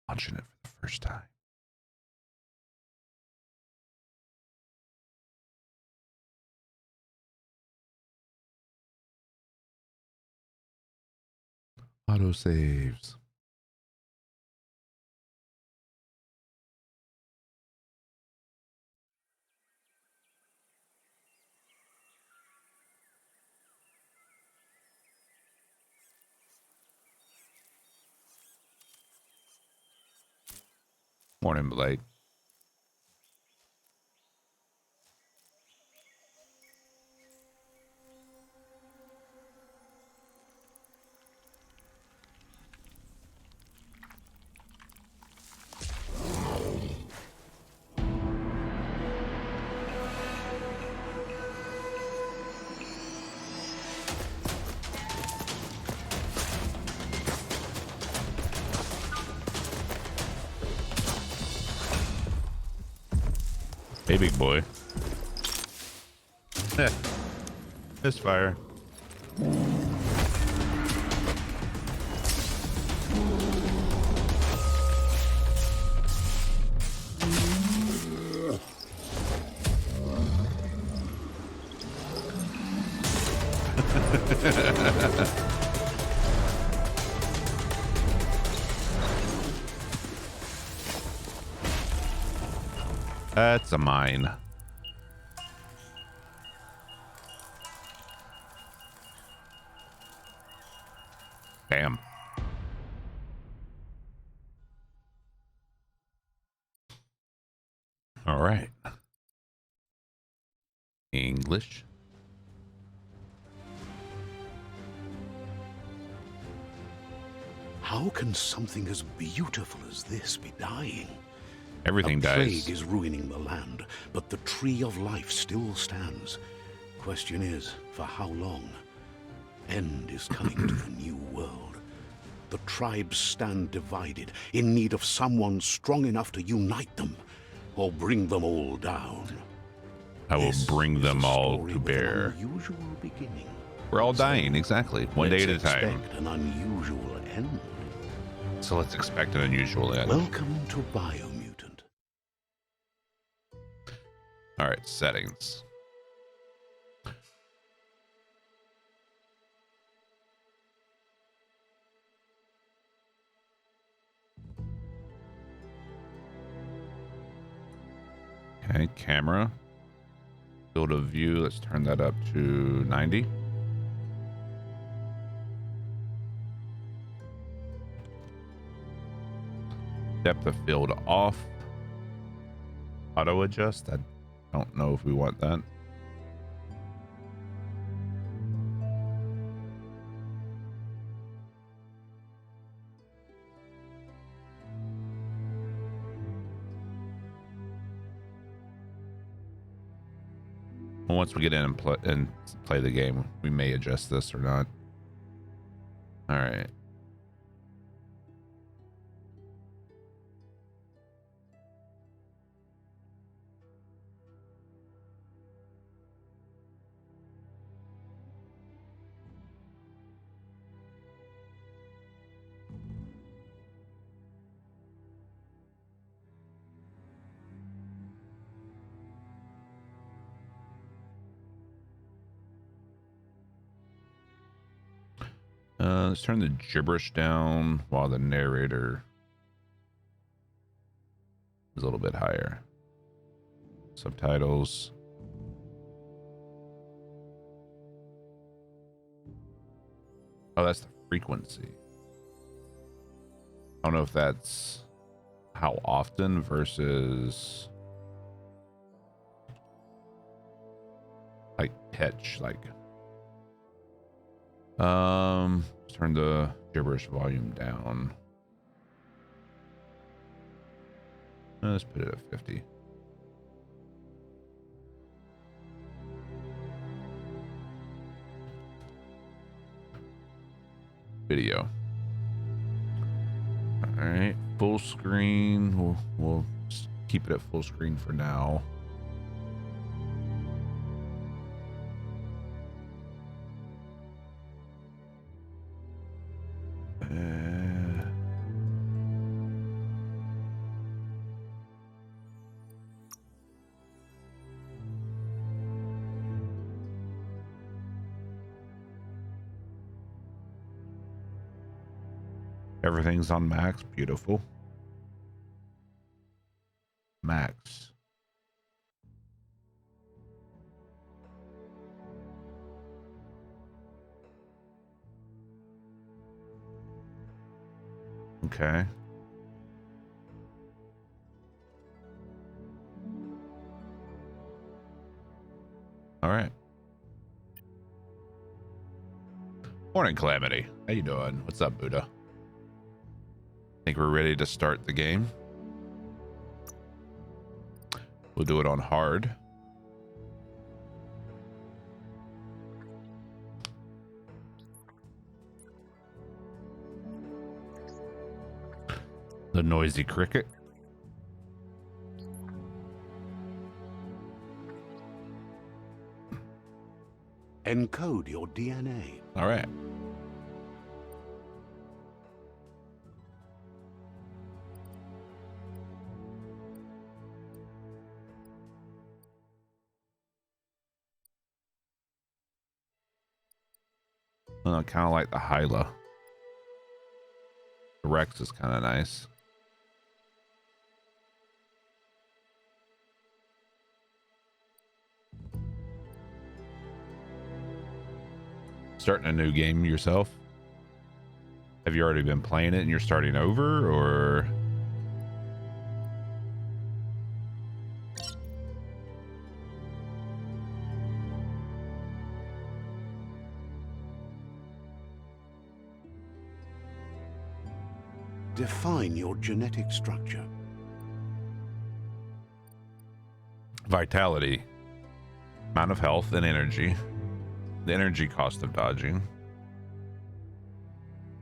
Launching it for the first time. Auto saves. Morning, Blake. Hey, big boy. Misfire. That's a mine. Bam. All right. English. How can something as beautiful as this be dying? Everything dies. A plague is ruining the land, but the tree of life still stands. Question is, for how long? End is coming to the new world. The tribes stand divided, in need of someone strong enough to unite them, or bring them all down. I will bring them all to bear. An unusual beginning. We're all dying, exactly. One day at a time. Expect an unusual end. So let's expect an unusual end. Welcome to Biomutant. All right, settings. Okay, camera. Field of view, let's turn that up to 90. Depth of field off. Auto adjust, I don't know if we want that. Once we get in and play the game, we may adjust this or not. All right. Let's turn the gibberish down while the narrator is a little bit higher. Subtitles. Oh, that's the frequency. I don't know if that's how often versus like pitch, like turn the gibberish volume down. Let's put it at 50. Video. All right, full screen. We'll just keep it at full screen for now. Everything's on max. Beautiful. Max. Okay. All right. Morning, Calamity. How you doing? What's up, Buddha? Think we're ready to start the game? We'll do it on hard. The noisy cricket. Encode your DNA. All right. Well, kind of like the Hyla. The Rex is kind of nice. Starting a new game yourself? Have you already been playing it and you're starting over, or? Define your genetic structure. Vitality, amount of health and energy, the energy cost of dodging,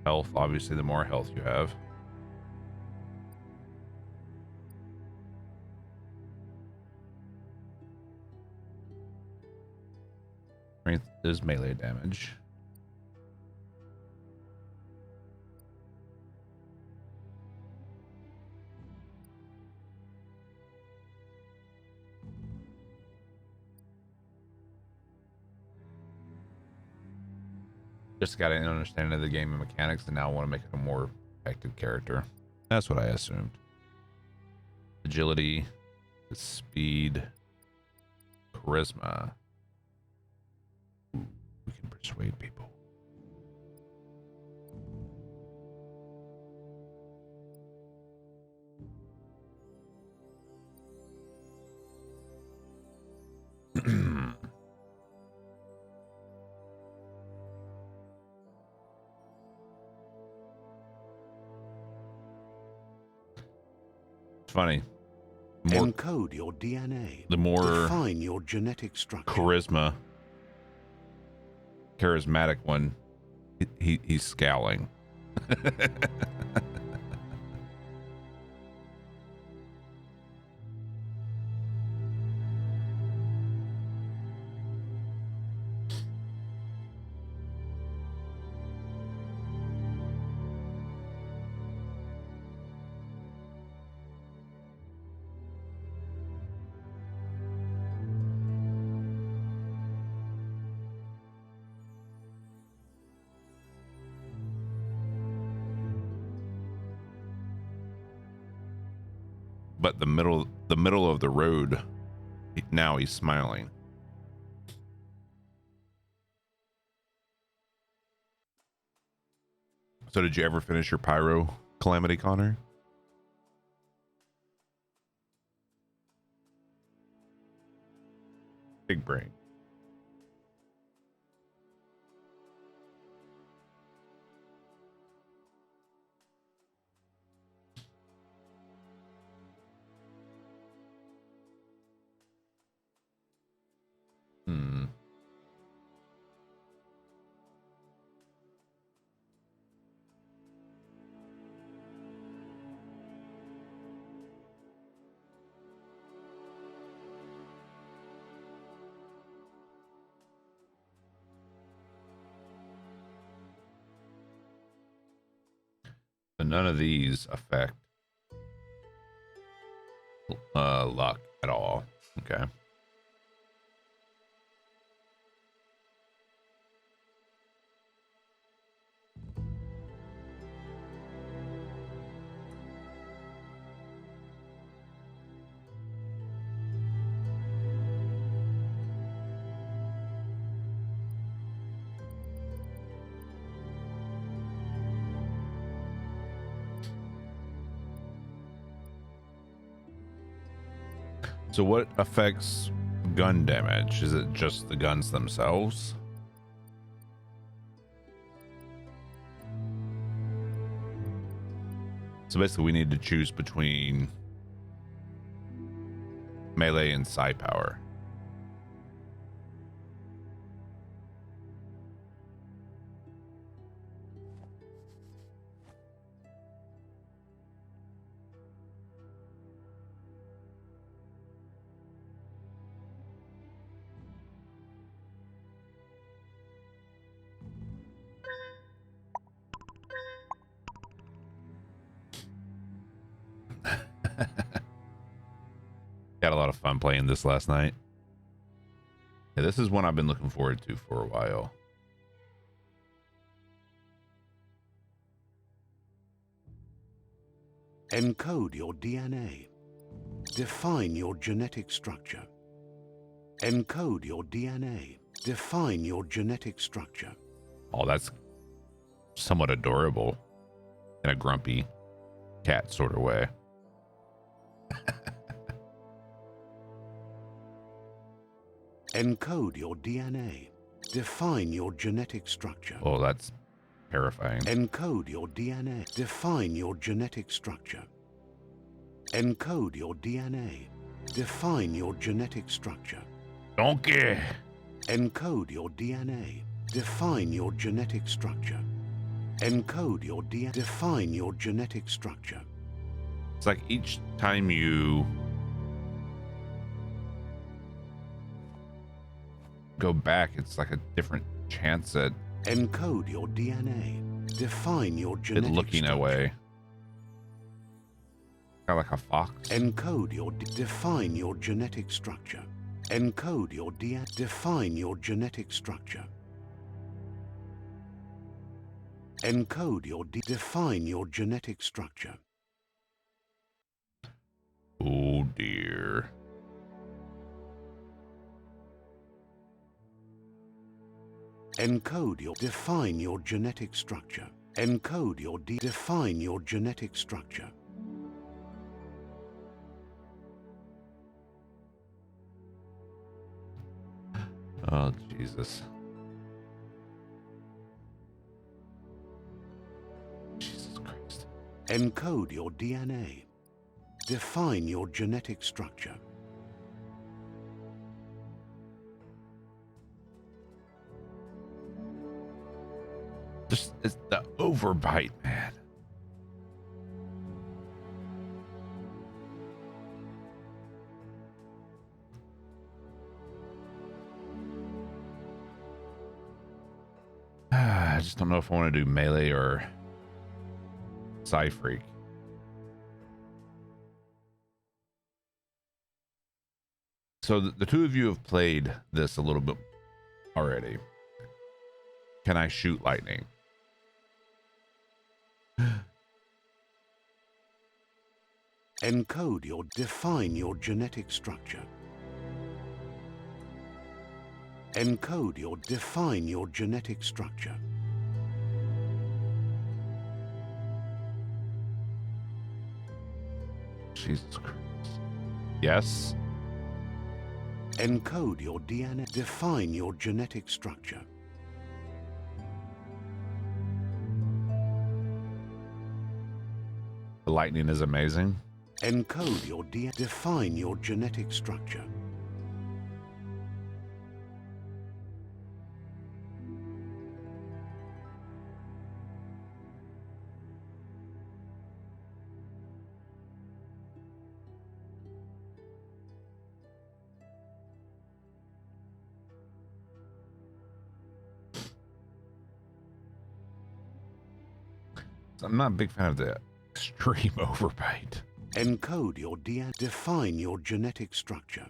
health, obviously the more health you have, strength is melee damage. Just got an understanding of the game and mechanics, and now I want to make it a more effective character. That's what I assumed. Agility, speed, charisma. Ooh, we can persuade people. Funny. Encode your DNA. The more define your genetic structure. Charismatic one, he's scowling. But the middle of the road, now he's smiling. So did you ever finish your pyro, Calamity Connor? Big brain. So none of these affect luck at all. Okay. So what affects gun damage? Is it just the guns themselves? So basically we need to choose between melee and psi power. Had a lot of fun playing this last night. Yeah, this is one I've been looking forward to for a while. Encode your DNA. Define your genetic structure. Encode your DNA. Define your genetic structure. Oh, that's somewhat adorable in a grumpy cat sort of way. Encode your DNA. Define your genetic structure. Oh, that's terrifying. Encode your DNA. Define your genetic structure. Encode your DNA. Define your genetic structure. Donkey. Encode your DNA. Define your genetic structure. Encode your DNA. Define your genetic structure. It's like each time you go back, it's like a different chance at Encode your DNA. Define your it genetic looking structure. away. Kind of like a fox. Encode your define your genetic structure. Encode your DNA. Define your genetic structure. Encode your define your genetic structure. Oh dear. Encode your define your genetic structure. Encode your define your genetic structure. Oh Jesus. Jesus Christ. Encode your DNA. Define your genetic structure. Just it's the overbite, man. I just don't know if I want to do melee or Psi Freak. So the two of you have played this a little bit already. Can I shoot lightning? Encode your define your genetic structure. Encode your define your genetic structure. Jesus Christ. Yes. Encode your DNA. Define your genetic structure. The lightning is amazing. Encode your DNA. Define your genetic structure. I'm not a big fan of the extreme overbite. Encode your DNA. Define your genetic structure.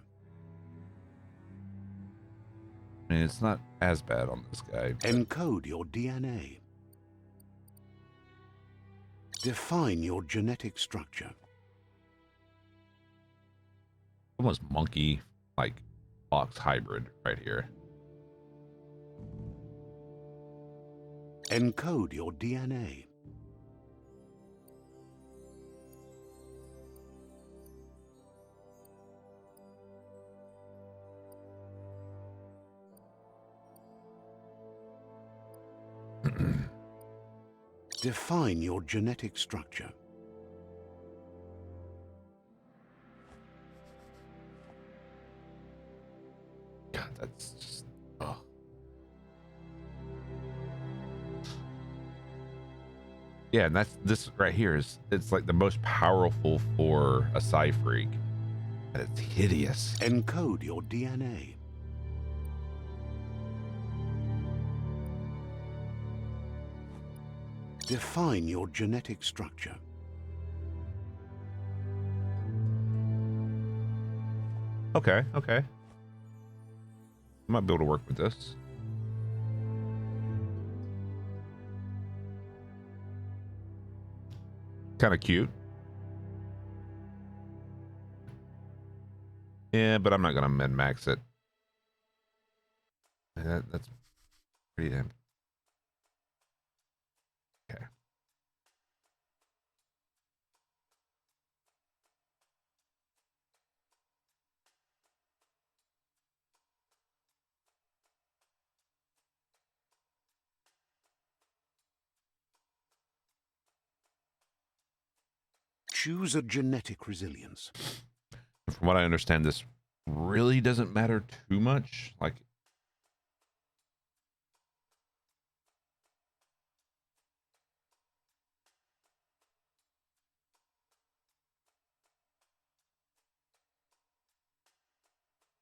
I mean, it's not as bad on this guy. Encode your DNA. Define your genetic structure. Almost monkey, like fox hybrid right here. Encode your DNA. Define your genetic structure. God, that's just, oh. Yeah, and this right here it's like the most powerful for a Psi freak. And it's hideous. Encode your DNA. Define your genetic structure. Okay, okay. I might be able to work with this. Kind of cute. Yeah, but I'm not gonna min max it. That's pretty damn. Okay. Choose a genetic resilience. From what I understand, this really doesn't matter too much. Like,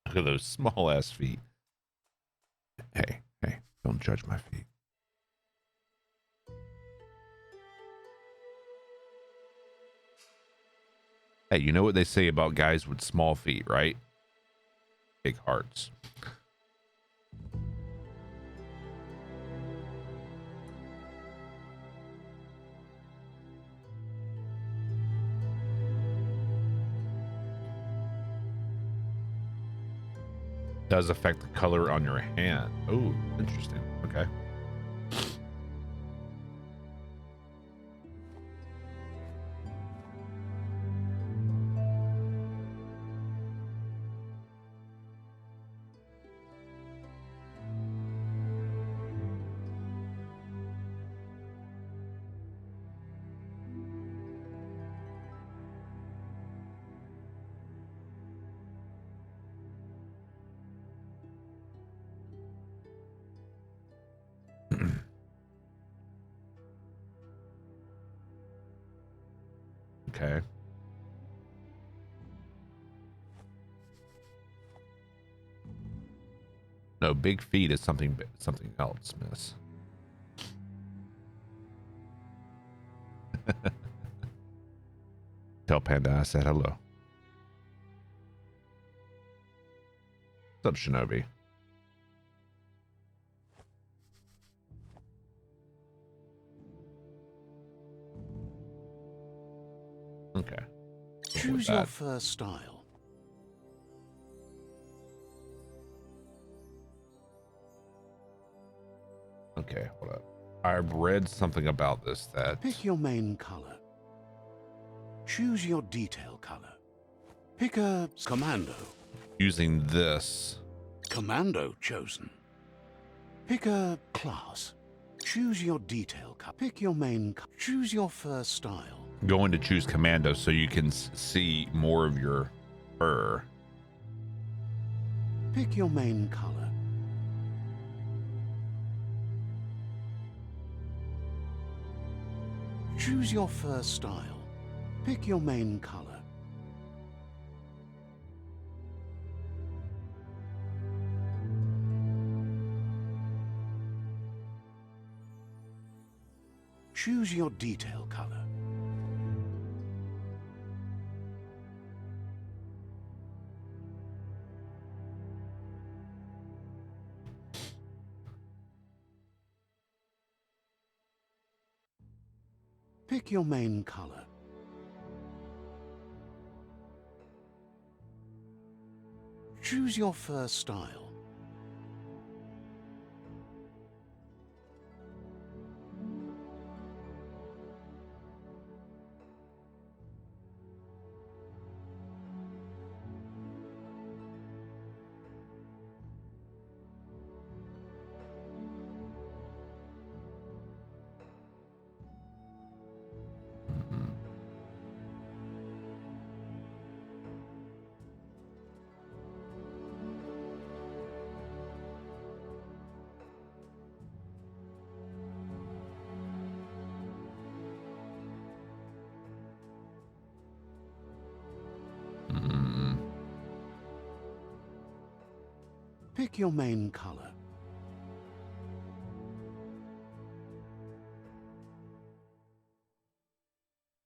look at those small ass feet. Hey, hey, don't judge my feet. Hey, you know what they say about guys with small feet, right? Big hearts. Does affect the color on your hand. Oh, interesting. Okay. Okay. No, big feet is something else, miss. Tell Panda I said hello. What's up, Shinobi? Okay. Choose your first style. Okay, hold up. I've read something about this that... Pick your main color. Choose your detail color. Pick a commando. Using this... Commando chosen. Pick a class. Choose your detail color. Pick your main color. Choose your first style. Going to choose commando so you can see more of your fur. Pick your main color. Choose your first style. Pick your main color. Choose your detail color. Pick your main color. Choose your first style. Pick your main color.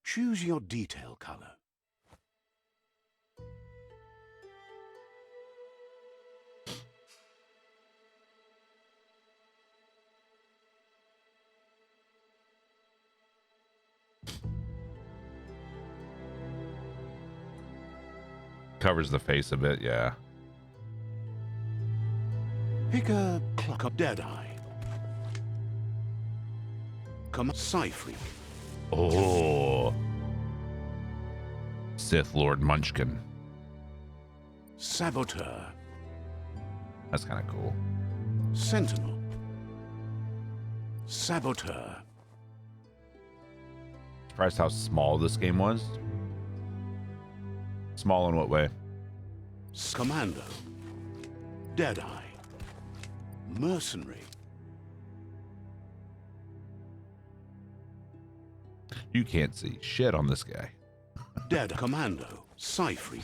Choose your detail color. Covers the face a bit, yeah. Pick a clock of Deadeye. Come Psyfreak. Oh. Sith Lord Munchkin. Saboteur. That's kind of cool. Sentinel. Saboteur. Surprised how small this game was. Small in what way? Commando. Deadeye. Mercenary. You can't see shit on this guy. Dead Commando. Psyfreak.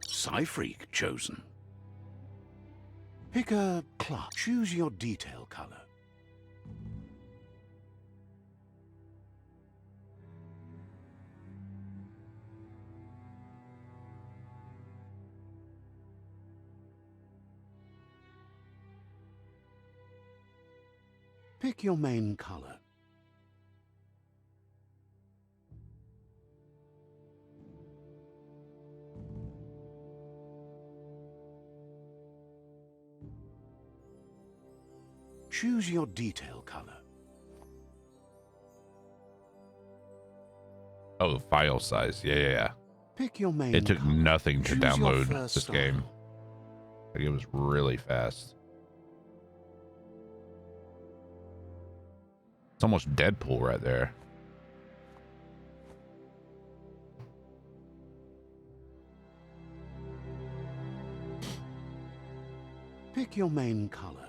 Psyfreak chosen. Pick a class. Choose your detail color. Pick your main color. Choose your detail color. Oh, file size. Yeah. Pick your main It took color. nothing to Choose your download first this style. game. Like, it was really fast. It's almost Deadpool right there. Pick your main color.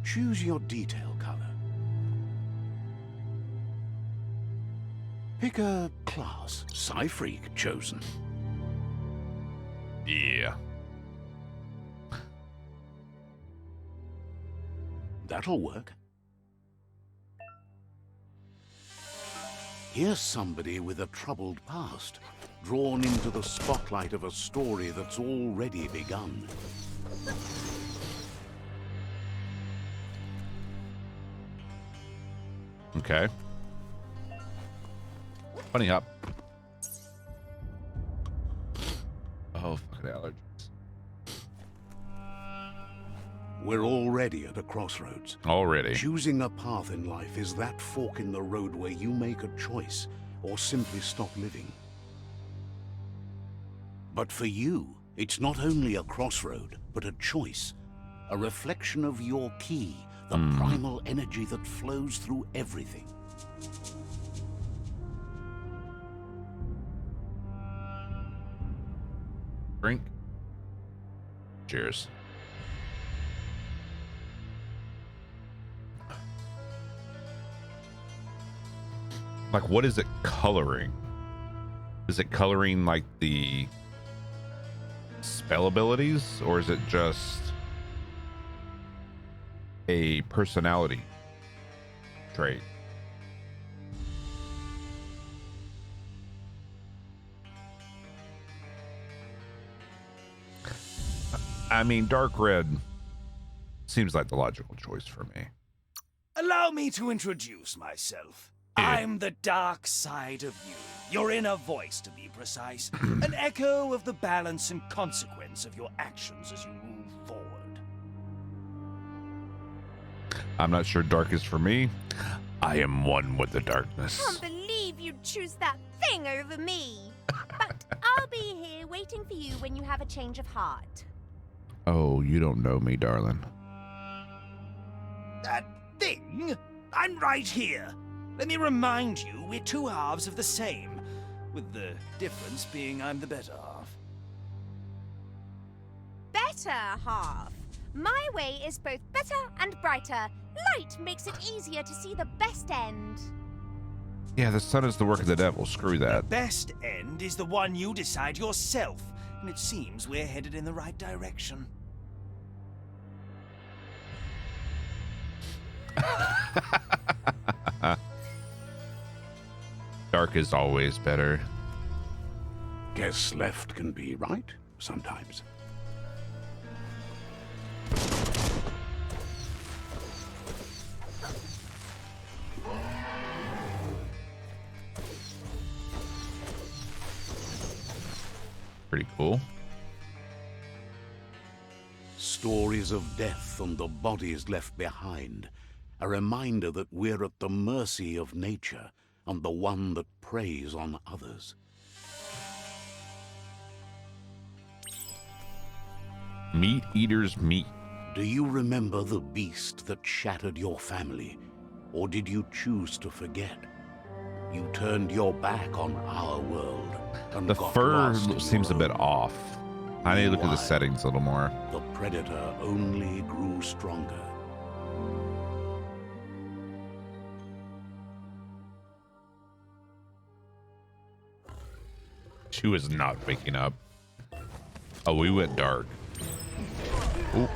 Choose your detail color. Pick a class. Psyfreak chosen. Yeah. That'll work. Here's somebody with a troubled past, drawn into the spotlight of a story that's already begun. Okay. Bunny hop. Oh, fucking allergies. We're already at a crossroads. Already. Choosing a path in life is that fork in the road where you make a choice or simply stop living. But for you, it's not only a crossroad, but a choice. A reflection of your key, the primal energy that flows through everything. Drink. Cheers. Like, what is it coloring? Is it coloring like the spell abilities, or is it just a personality trait? I mean, dark red seems like the logical choice for me. Allow me to introduce myself. Yeah. I'm the dark side of you. Your inner voice, to be precise. An echo of the balance and consequence of your actions as you move forward. I'm not sure dark is for me. I am one with the darkness. Can't believe you'd choose that thing over me. But I'll be here waiting for you when you have a change of heart. Oh, you don't know me, darling. That thing? I'm right here. Let me remind you, we're two halves of the same, with the difference being I'm the better half. Better half. My way is both better and brighter. Light makes it easier to see the best end. Yeah, the sun is the work of the devil. Screw The that. best end is the one you decide yourself. and it seems we're headed in the right direction. Dark is always better. Guess left can be right sometimes. Pretty cool. Stories of death and the bodies left behind. A reminder that we're at the mercy of nature and the one that preys on others. Meat eaters meat. Do you remember the beast that shattered your family? Or did you choose to forget? You turned your back on our world and The got fur lost in seems a your bit own. off. I need to look at the Why? settings a little more. The predator only grew stronger. She was not waking up. Oh, we went dark. Ooh.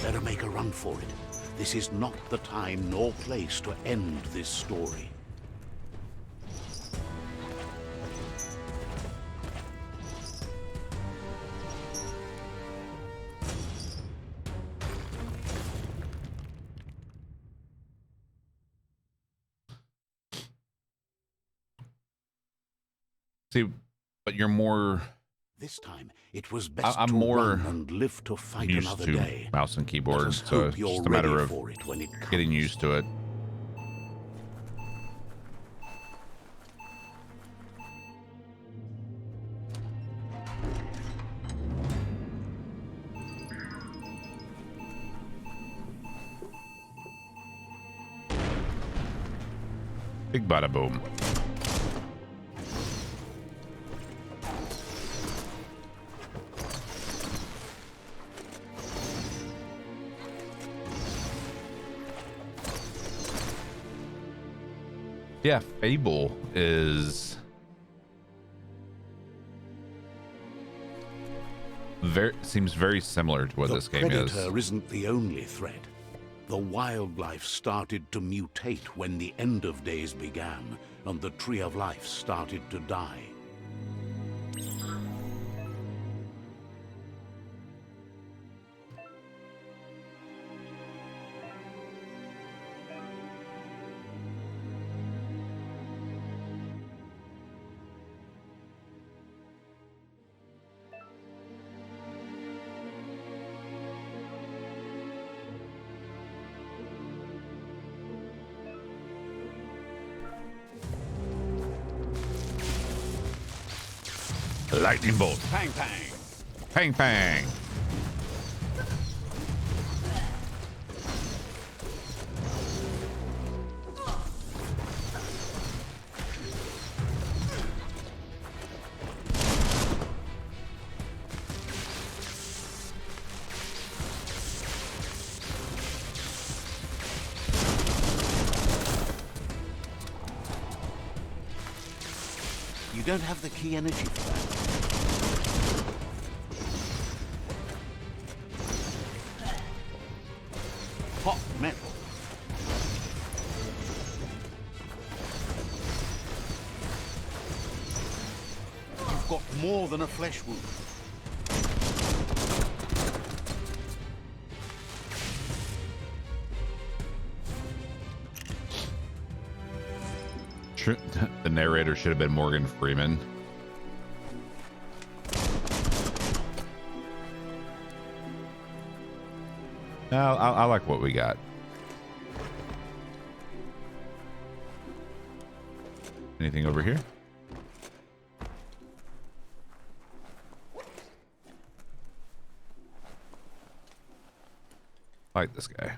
Better make a run for it. This is not the time nor place to end this story. See, but you're more This time, it was best I'm to more run and live to fight used another to day. mouse and Let keyboard, us so hope it's you're just a matter ready of for it when it getting comes. used to it. Big bada boom. Yeah, Fable is seems very similar to what The this game is. predator isn't the only threat. The wildlife started to mutate when the end of days began, and the tree of life started to die. Lightning bolt. Pang pang! Pang pang. You don't have the key energy for that. Hot metal. got more than a flesh wound. The narrator should have been Morgan Freeman. I like what we got. Anything over here? I like this guy.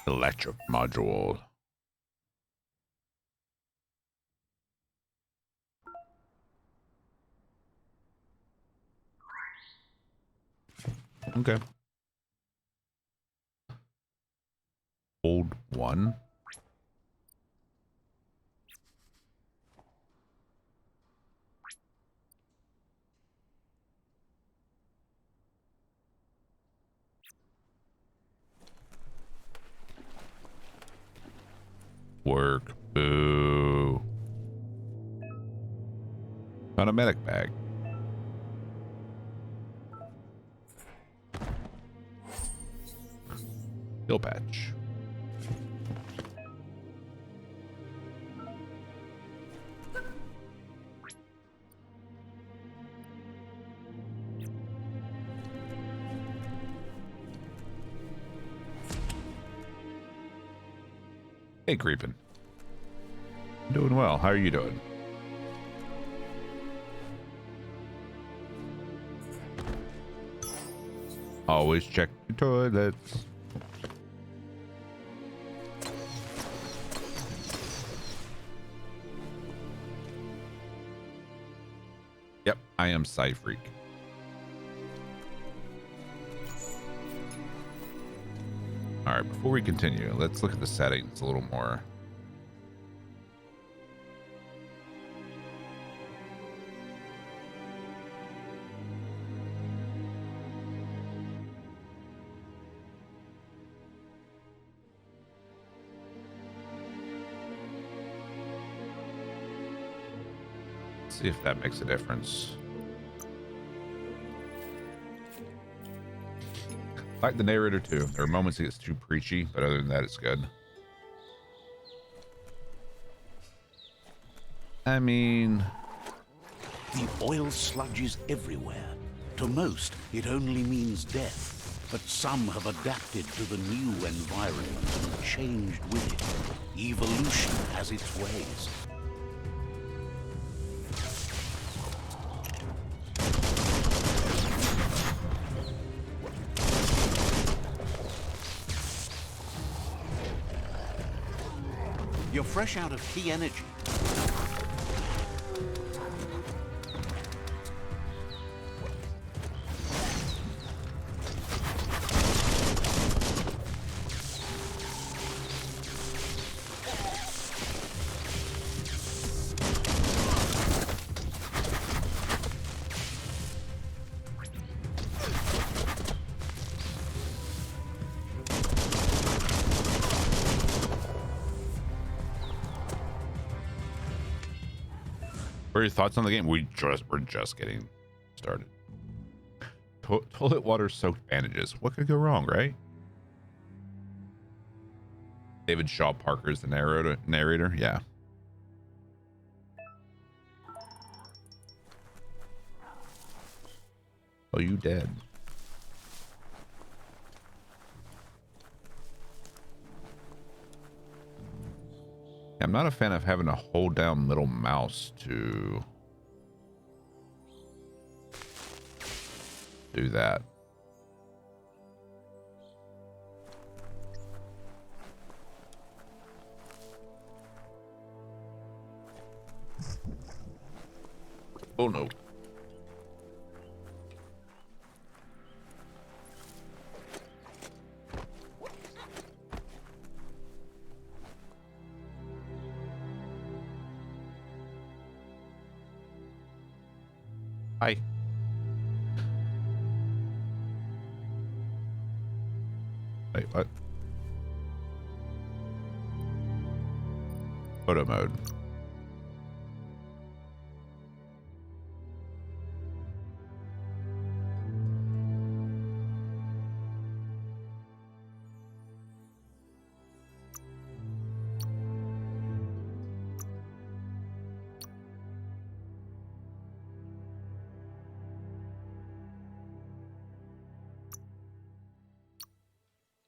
Electric module. Okay. Hold one. Work. Boo. Found a medic bag. Skill patch. Hey, Creepin'. Doing well. How are you doing? Always check your toilets. Yep, I am Psy-Freak. All right, before we continue, let's look at the settings a little more. See if that makes a difference. I like the narrator too. There are moments it gets too preachy, but other than that, it's good. I mean, The oil sludge is everywhere. To most, it only means death. But some have adapted to the new environment and changed with it. Evolution has its ways. You're fresh out of key energy. what are your thoughts on the game? We're just getting started. Toilet water soaked bandages. What could go wrong, right? David Shaw Parker is the narrator. Yeah. Oh, you dead. I'm not a fan of having to hold down middle mouse to do that. Oh no. Hi. Wait, what? Photo mode.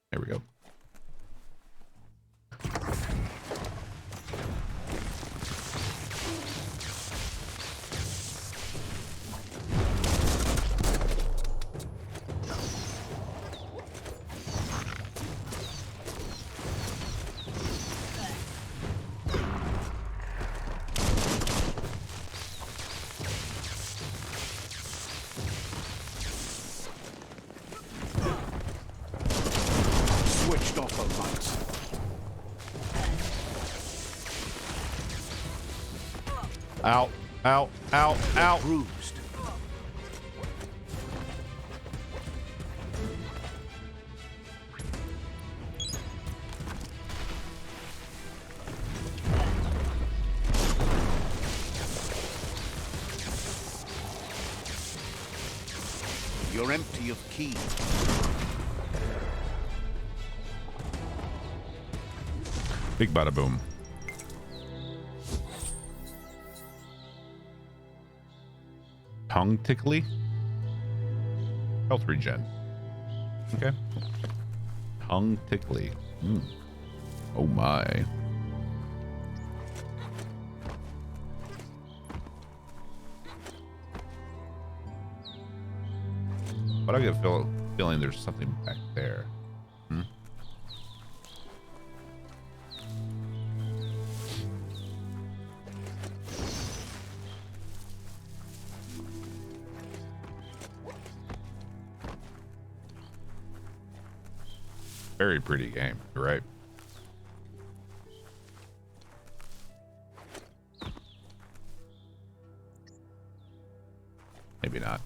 There we go. Switched off her lights. Ow, ow, ow, ow. Bruised. You're empty of ki. Big bada boom. Tongue tickly? Health regen. Okay. Tongue tickly. Oh my. But I get a feeling there's something back there. Very pretty game. You're right. Maybe not.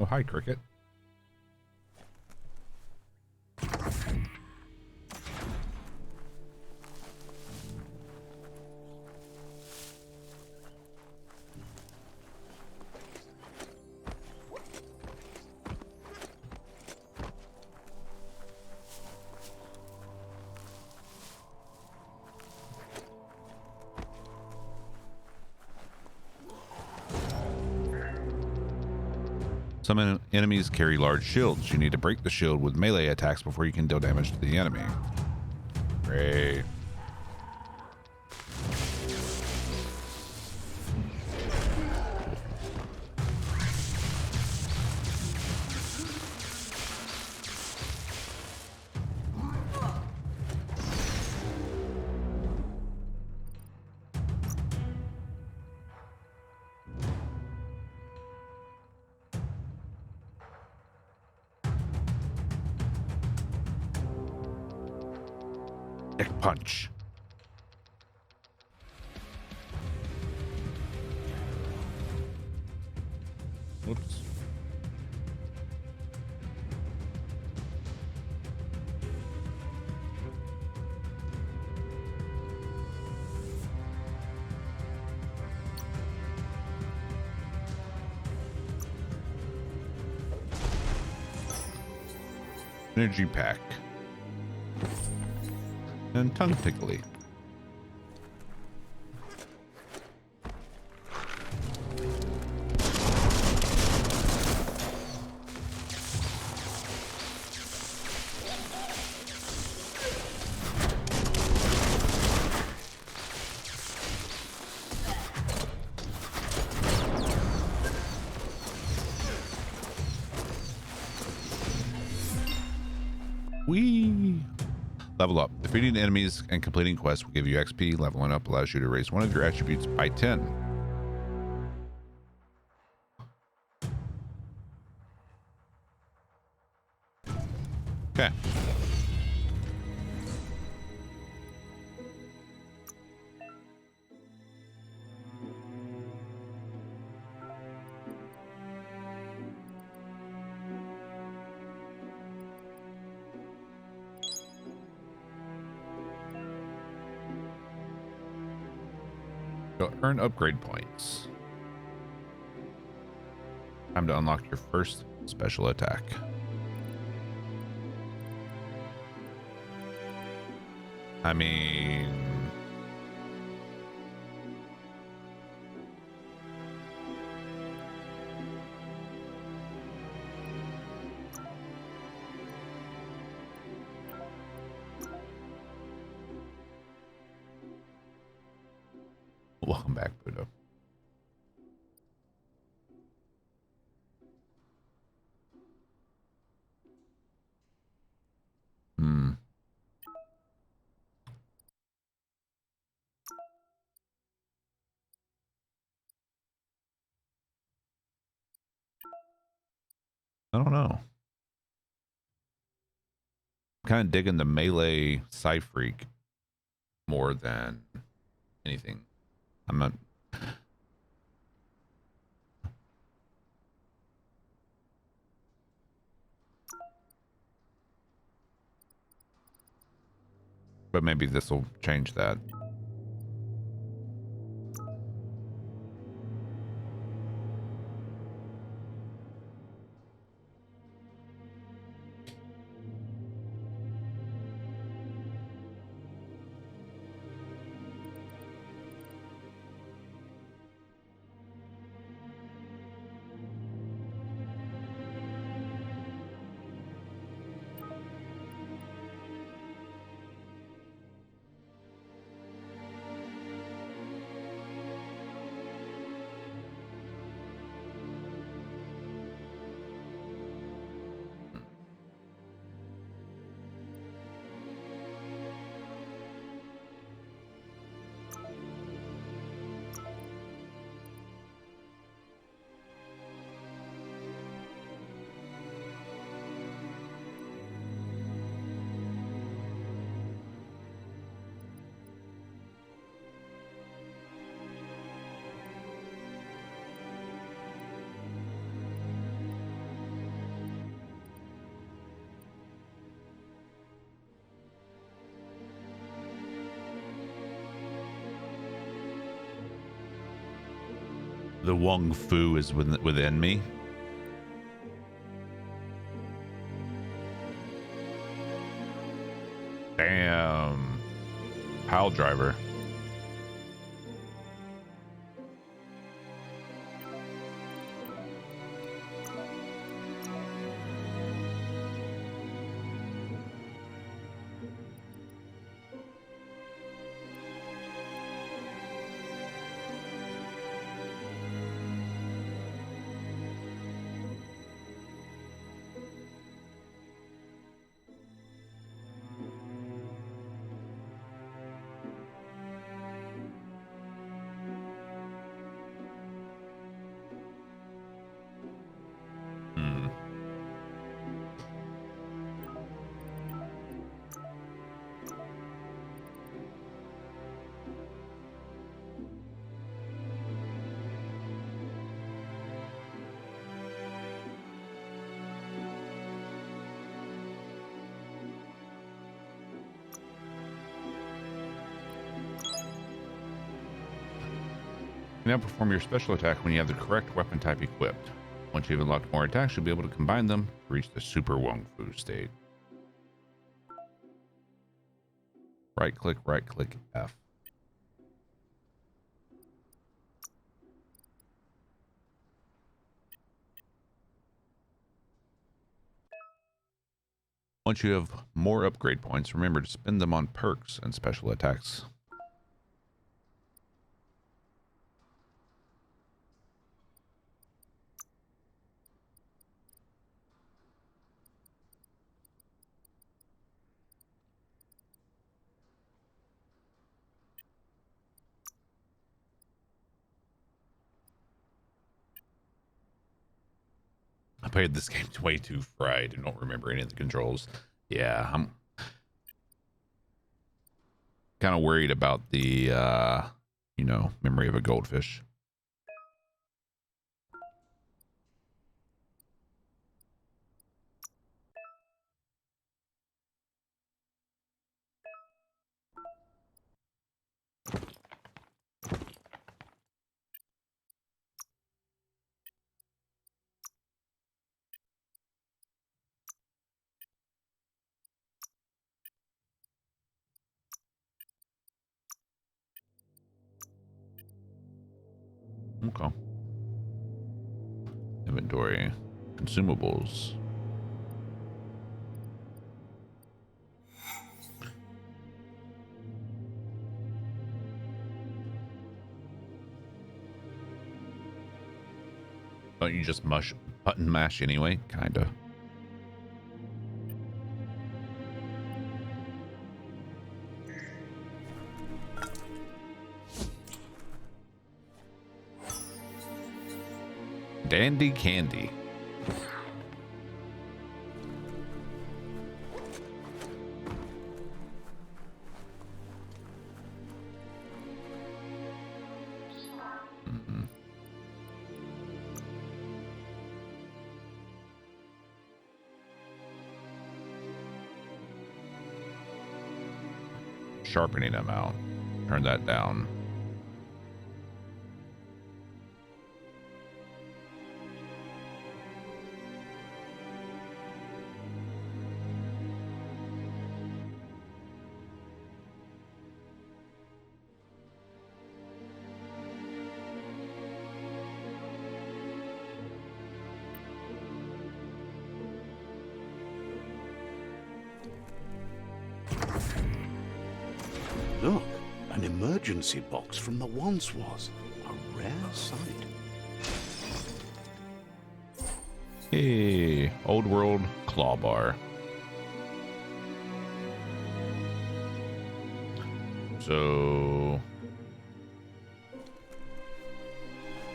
Oh, hi, Cricket. Some enemies carry large shields. You need to break the shield with melee attacks before you can deal damage to the enemy. Great. Punch. Whoops. Energy pack. And tongue tickly. Whee! Level up. Defeating enemies and completing quests will give you XP. Leveling up allows you to raise one of your attributes by 10. Okay. You'll earn upgrade points. Time to unlock your first special attack. I mean... Welcome back, Buddha. I don't know. I'm kind of digging the melee Psy-Freak more than anything. I'm not... But maybe this will change that. The Wong Fu is within me. Damn. Pile driver. You now perform your special attack when you have the correct weapon type equipped. Once you've unlocked more attacks, you'll be able to combine them to reach the Super Wong Fu state. Right click F. Once you have more upgrade points, remember to spend them on perks and special attacks. played this game way too fried and don't remember any of the controls. Yeah, I'm kind of worried about the, you know, memory of a goldfish. Okay. Inventory. Consumables. Don't you just button mash anyway? Kinda. Dandy candy. Sharpening amount. Turn that down. Look, an emergency box from the once was. A rare sight. Hey, old world claw bar. So,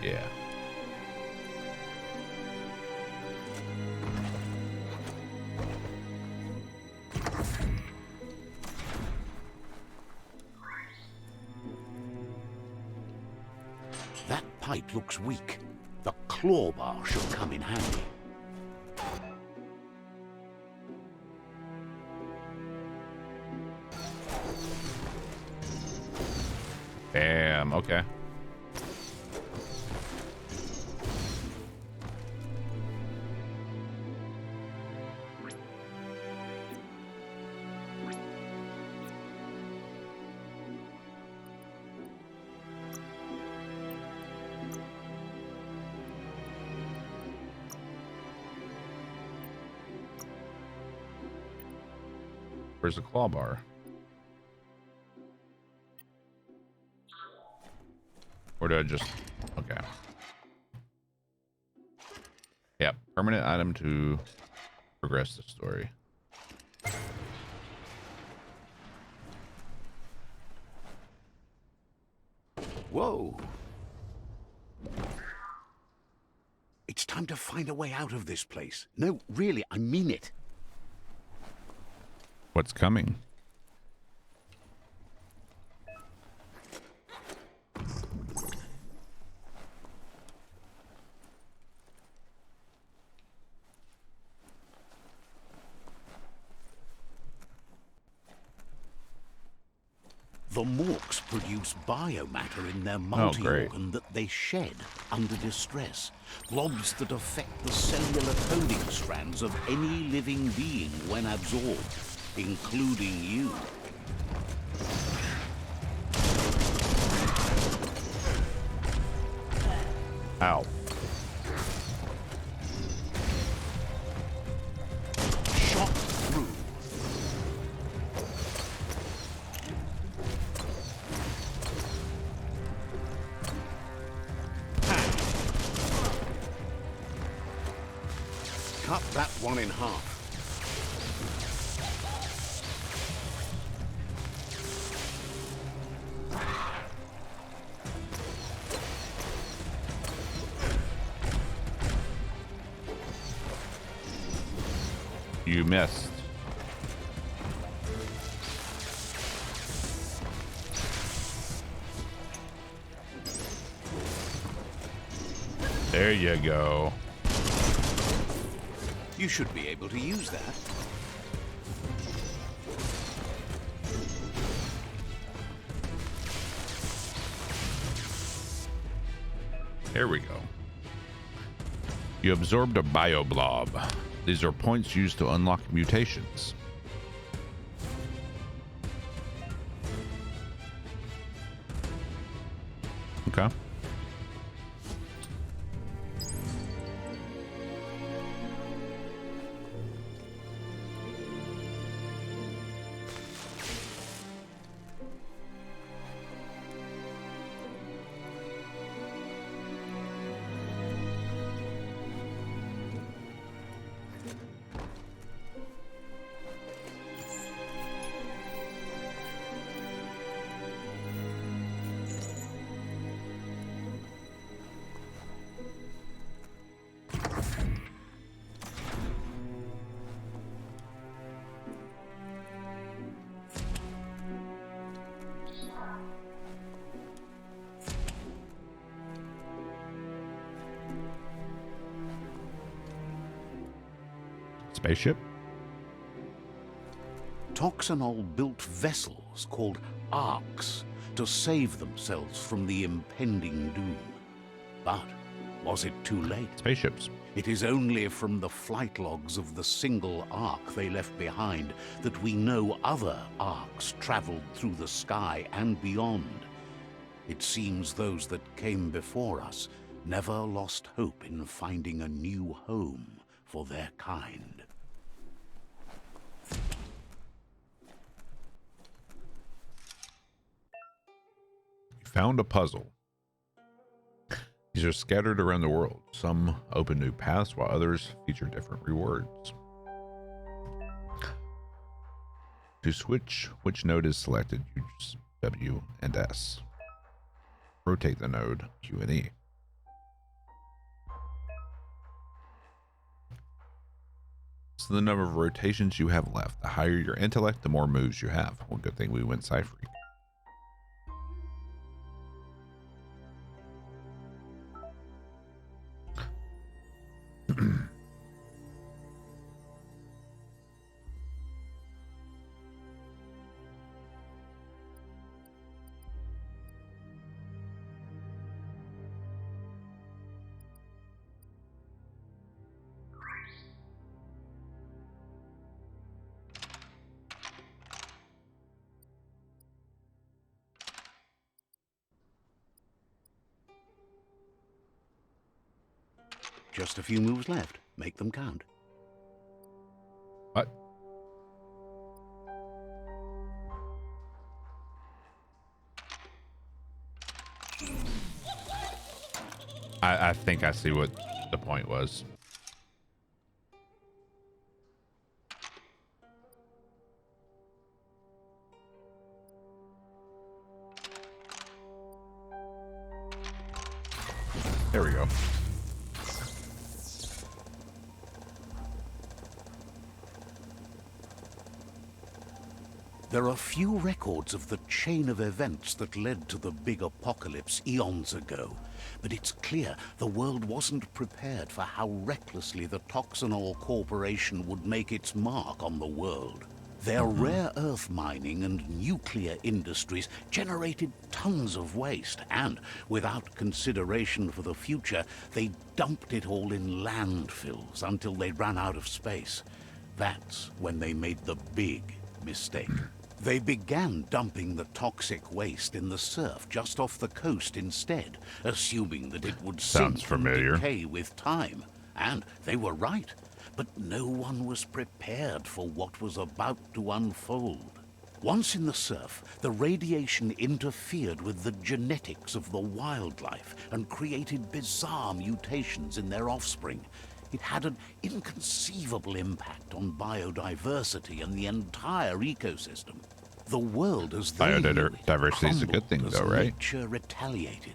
yeah. That pipe looks weak. The claw bar should come in handy. Damn, okay. Where's the claw bar? Or do I just... Okay. Yep. Permanent item to progress the story. Whoa. It's time to find a way out of this place. No, really, I mean it. What's coming? The Morks produce biomatter in their great. multi-organ that they shed under distress. Globs that affect the cellular coding strands of any living being when absorbed, including you. Ow. Shot through. Cut that one in half. You missed. There you go. You should be able to use that. There we go. You absorbed a bioblob. These are points used to unlock mutations. Okay. Spaceship? Toxanol built vessels called arks to save themselves from the impending doom. But was it too late? Spaceships. It is only from the flight logs of the single ark they left behind that we know other arks traveled through the sky and beyond. It seems those that came before us never lost hope in finding a new home for their kind. Found a puzzle. These are scattered around the world. Some open new paths while others feature different rewards. To switch which node is selected, use W and S. Rotate the node, Q and E. So the number of rotations you have left. The higher your intellect, the more moves you have. Well, good thing we went Cypher. Just a few moves left. Make them count. What? I think I see what the point was. There we go. There are few records of the chain of events that led to the big apocalypse eons ago, but it's clear the world wasn't prepared for how recklessly the Toxanol Corporation would make its mark on the world. Their rare earth mining and nuclear industries generated tons of waste, and without consideration for the future, they dumped it all in landfills until they ran out of space. That's when they made the big mistake. They began dumping the toxic waste in the surf just off the coast instead, assuming that it would Sounds sink and familiar. decay with time. And they were right, but no one was prepared for what was about to unfold. Once in the surf, the radiation interfered with the genetics of the wildlife and created bizarre mutations in their offspring. It had an inconceivable impact on biodiversity and the entire ecosystem. The world as they knew it Biodiversity is a good thing, crumbled though, as right? Nature retaliated.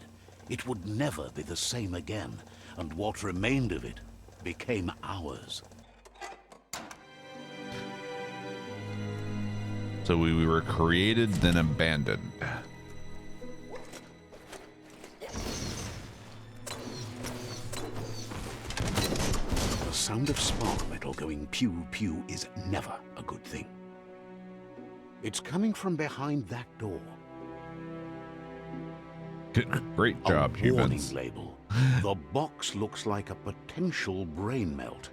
It would never be the same again, and what remained of it became ours. So we were created, then abandoned. The sound of spark metal going pew-pew is never a good thing. It's coming from behind that door. Great job, A warning humans. label. The box looks like a potential brain melt.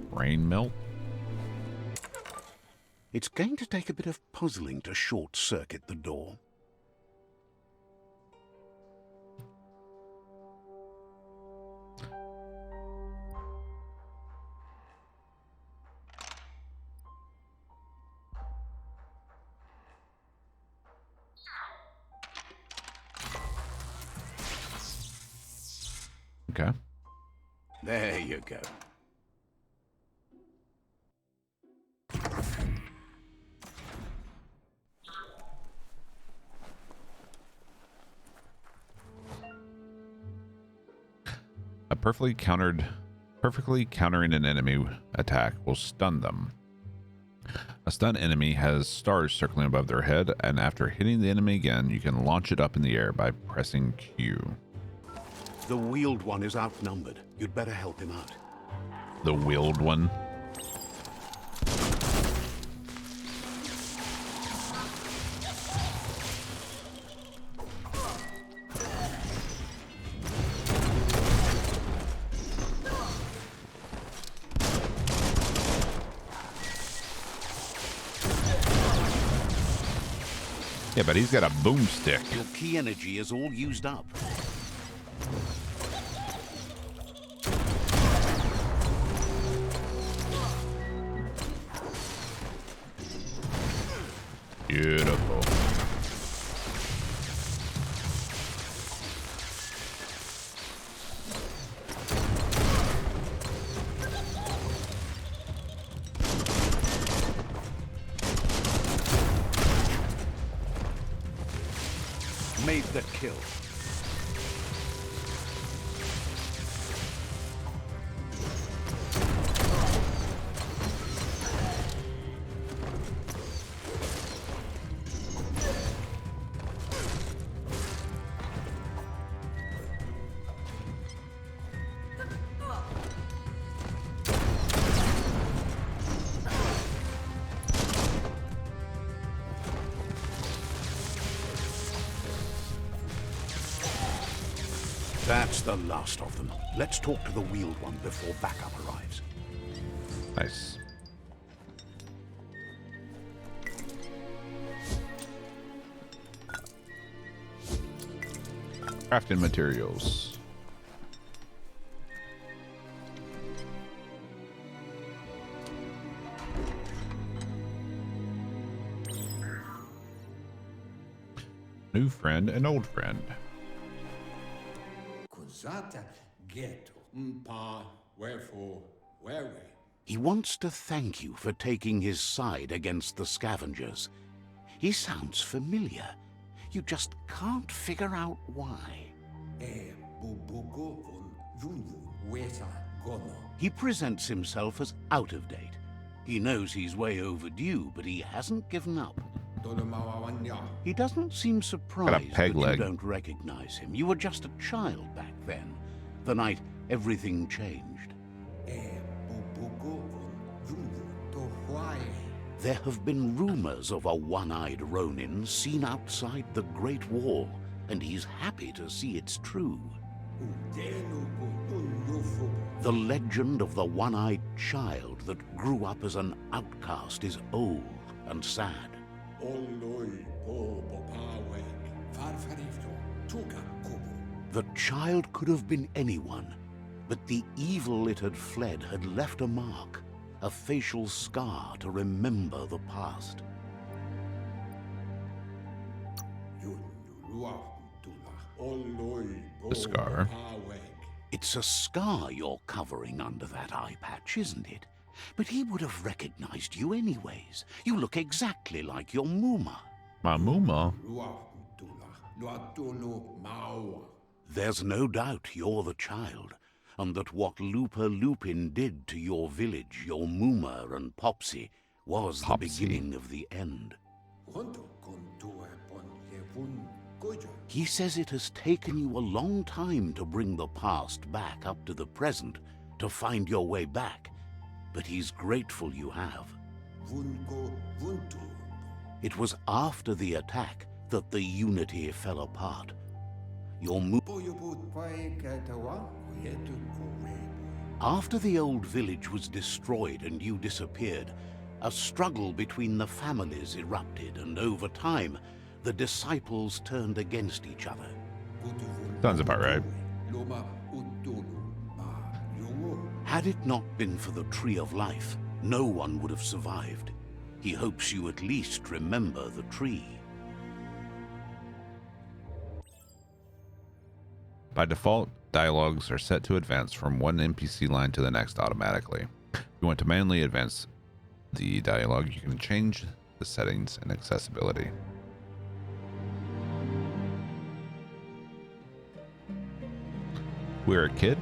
Rain melt? It's going to take a bit of puzzling to short-circuit the door. Okay. There you go. Perfectly countering an enemy attack will stun them. A stunned enemy has stars circling above their head, and after hitting the enemy again, you can launch it up in the air by pressing Q. The wheeled one is outnumbered. You'd better help him out. The wheeled one. Yeah, but he's got a boomstick. Your key energy is all used up. Beautiful. Made the kill. That's the last of them. Let's talk to the wheeled one before backup arrives. Nice. Crafting materials. New friend and old friend. Cos'ata ghetto? Pa, wherefore, whereway? He wants to thank you for taking his side against the scavengers. He sounds familiar. You just can't figure out why. Bubugo von Yunyu Weta Gono. He presents himself as out of date. He knows he's way overdue, but he hasn't given up. He doesn't seem surprised that peg you leg. don't recognize him. You were just a child back then, the night everything changed. Bubugo von Yunyu to Hawaii. There have been rumors of a one-eyed Ronin seen outside the Great Wall, and he's happy to see it's true. The legend of the one-eyed child that grew up as an outcast is old and sad. The child could have been anyone, but the evil it had fled had left a mark, a facial scar to remember the past. The scar. It's a scar you're covering under that eye patch, isn't it? But he would have recognized you anyways. You look exactly like your Muma. My Muma. There's no doubt you're the child, and that what Looper Lupin did to your village, your Muma and Popsy, was the Popsy. beginning of the end. Honto contua pon levun gojo. He says it has taken you a long time to bring the past back up to the present, to find your way back, but he's grateful you have. Vunko vuntu. It was after the attack that the Unity fell apart. Your Boyobut pai katawa yetu korebo. After the old village was destroyed and you disappeared, a struggle between the families erupted, and over time, the disciples turned against each other. Sounds about right. Loma utulu ma lungo. Had it not been for the Tree of Life, no one would have survived. He hopes you at least remember the tree. By default, dialogues are set to advance from one NPC line to the next automatically. If you want to manually advance the dialogue, you can change the settings and accessibility. We're a kid.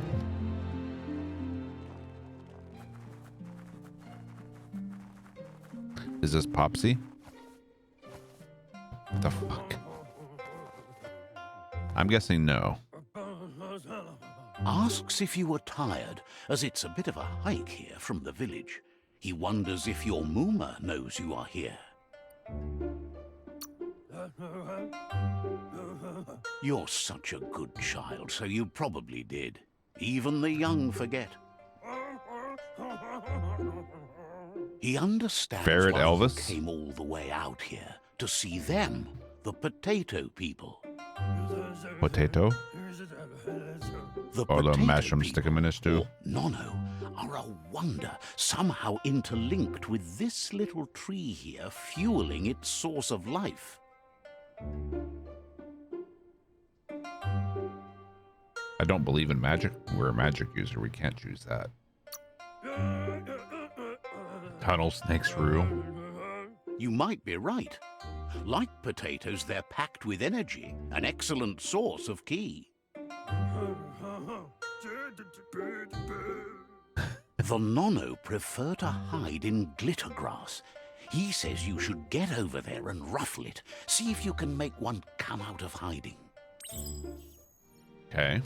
Is this Popsy? What the fuck? I'm guessing no. Asks if you were tired, as it's a bit of a hike here from the village. He wonders if your Mooma knows you are here. You're such a good child, so you probably did. Even the young forget. He understands Ferret why Elvis? you came all the way out here to see them, the potato people. Potato? The Or the potato mushroom people, stick 'em in a stew? or Nono, are a wonder, somehow interlinked with this little tree here, fueling its source of life. I don't believe in magic. We're a magic user. We can't choose that. Tunnel snakes rule. You might be right. Like potatoes, they're packed with energy, an excellent source of ki. The Nono prefer to hide in glitter grass. He says you should get over there and ruffle it. See if you can make one come out of hiding. Okay.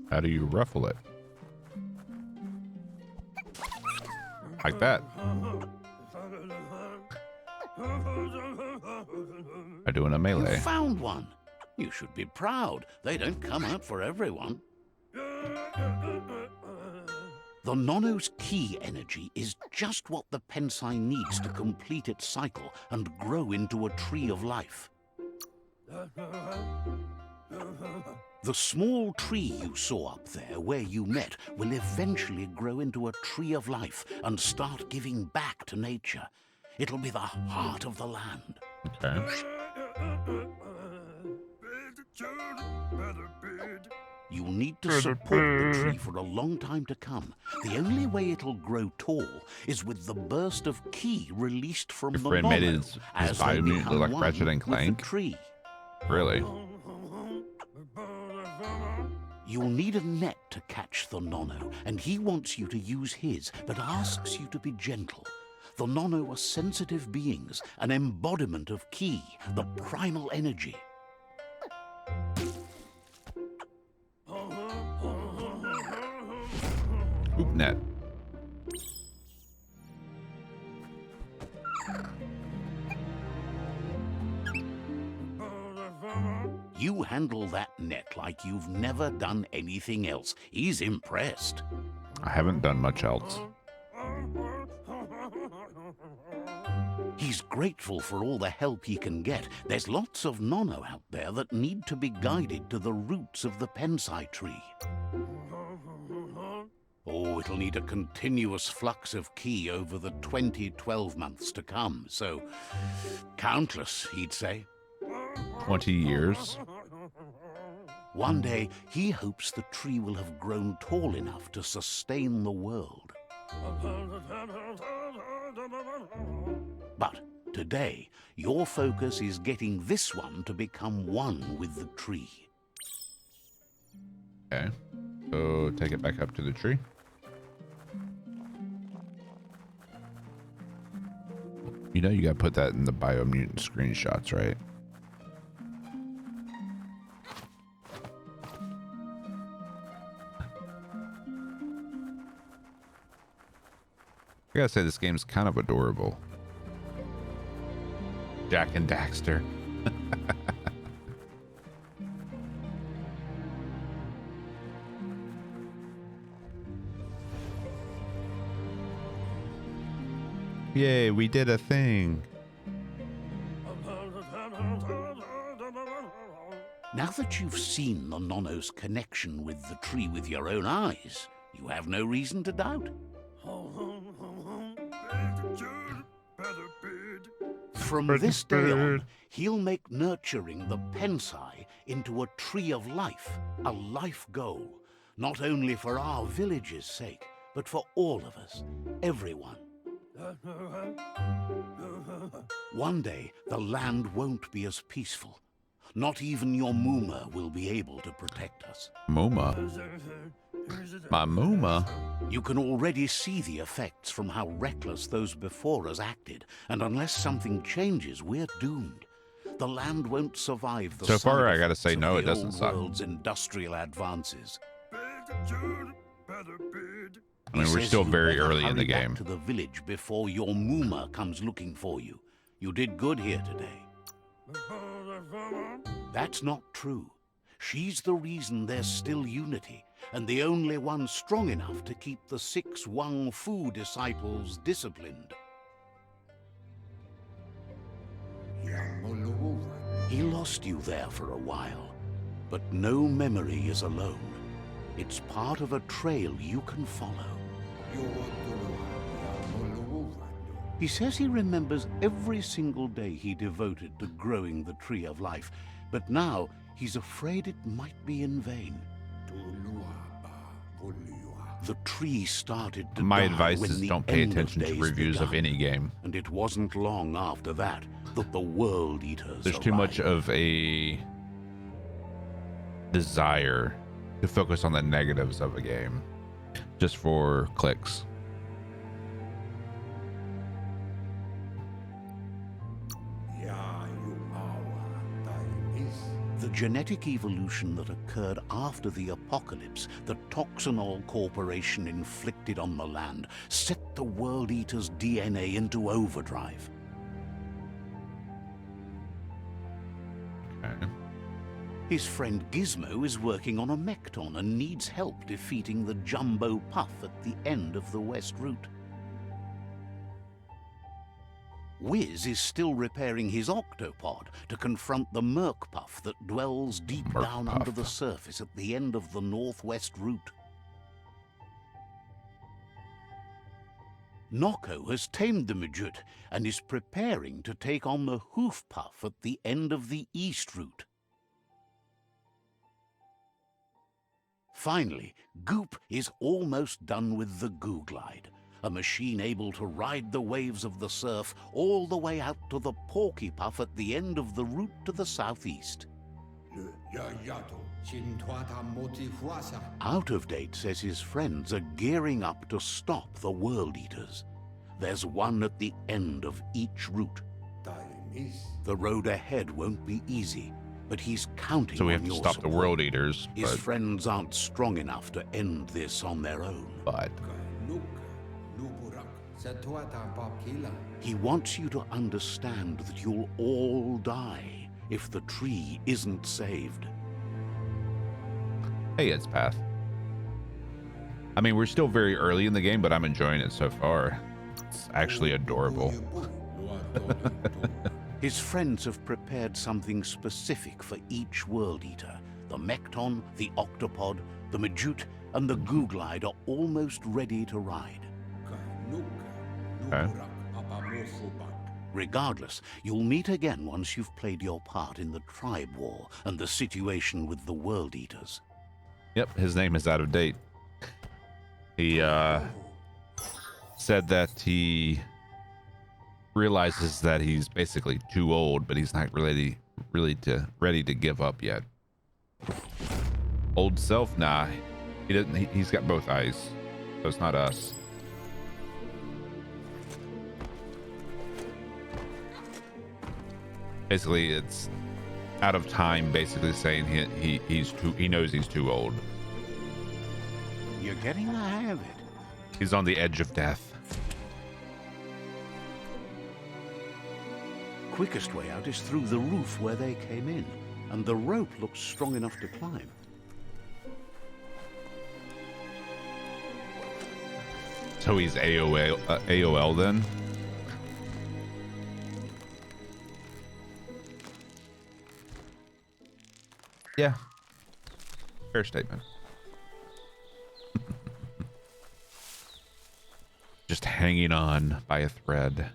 How do you ruffle it? Like that. By doing a You melee. found one. You should be proud. They don't come out for everyone. The Nono's ki energy is just what the Pensai needs to complete its cycle and grow into a tree of life. The small tree you saw up there where you met will eventually grow into a tree of life and start giving back to nature. It'll be the heart of the land. Okay. You'll need to support the tree for a long time to come. The only way it'll grow tall is with the burst of ki released from Your the friend made Nono his as they Biomutant become like one Ratchet and with the Clank? tree. Really? You'll need a net to catch the Nono, and he wants you to use his, but asks you to be gentle. The Nono are sensitive beings, an embodiment of ki, the primal energy. Hoop net. You handle that net like you've never done anything else. He's impressed. I haven't done much else. He's grateful for all the help he can get. There's lots of nono out there that need to be guided to the roots of the pensai tree. Oh, it'll need a continuous flux of ki over the 12 months to come, so countless, he'd say. 20 years. One day, he hopes the tree will have grown tall enough to sustain the world. But today, your focus is getting this one to become one with the tree. Okay. So take it back up to the tree. You know you gotta put that in the Biomutant screenshots, right? I gotta say, this game's kind of adorable. Jack and Daxter. Yay, we did a thing. Now that you've seen the Nono's connection with the tree with your own eyes, you have no reason to doubt. From this day on, he'll make nurturing the pensai into a tree of life, a life goal, not only for our village's sake, but for all of us, everyone. One day, the land won't be as peaceful. Not even your Muma will be able to protect us. Muma? My Muma? You can already see the effects from how reckless those before us acted, and unless something changes, we're doomed. The land won't survive the So far, side I gotta say, effects no, of it the doesn't old suck. world's industrial advances. I mean, He we're says still you very better early in the hurry back game. to the village before your Muma comes looking for you. You did good here today. That's not true. She's the reason there's still unity, and the only one strong enough to keep the 6 Wang Fu disciples disciplined. He lost you there for a while, but no memory is alone. It's part of a trail you can follow. He says he remembers every single day he devoted to growing the tree of life, but now he's afraid it might be in vain. The tree started to My die advice when is the don't pay end of attention to days reviews of began, any game. and it wasn't long after that that the World Eaters There's too much arrived. of a desire to focus on the negatives of a game just for clicks. The genetic evolution that occurred after the apocalypse that Toxinol Corporation inflicted on the land set the World Eater's DNA into overdrive. Okay. His friend Gizmo is working on a Mekton and needs help defeating the Jumbo Puff at the end of the West Route. Wiz is still repairing his octopod to confront the Merc Puff that dwells deep Merc down Puff. under the surface at the end of the Northwest Route. Noko has tamed the Midget and is preparing to take on the Hoof Puff at the end of the East Route. Finally, Goop is almost done with the Goo Glide, a machine able to ride the waves of the surf all the way out to the Porky Puff at the end of the route to the southeast. Out of Date says his friends are gearing up to stop the World Eaters. There's one at the end of each route. The road ahead won't be easy, but he's counting So we on have to your stop the support. World Eaters, His but friends aren't strong enough to end this on their own. He wants you to understand that you'll all die, if the tree isn't saved. Hey, it's Path. I mean, we're still very early in the game, but I'm enjoying it so far. It's actually adorable. His friends have prepared something specific for each World Eater. The Mekton, the Octopod, the Majute, and the Googlide are almost ready to ride. Okay. Regardless, you'll meet again once you've played your part in the tribe war and the situation with the World Eaters. Yep, his name is out of date. He said that he realizes that he's basically too old, but he's not ready to give up yet. Old self, nah. He doesn't. He's got both eyes, so it's not us. Basically, it's out of time. Basically, saying he knows he's too old. You're getting the hang of it. He's on the edge of death. Quickest way out is through the roof where they came in, and the rope looks strong enough to climb. So he's AOL then? Yeah. Fair statement. Just hanging on by a thread.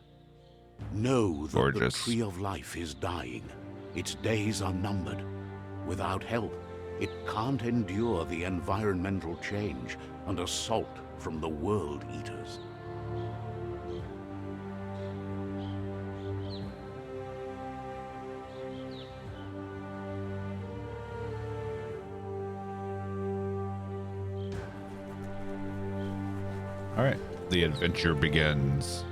Know that Gorgeous. the Tree of Life is dying. Its days are numbered. Without help, it can't endure the environmental change and assault from the World Eaters. All right, the adventure begins.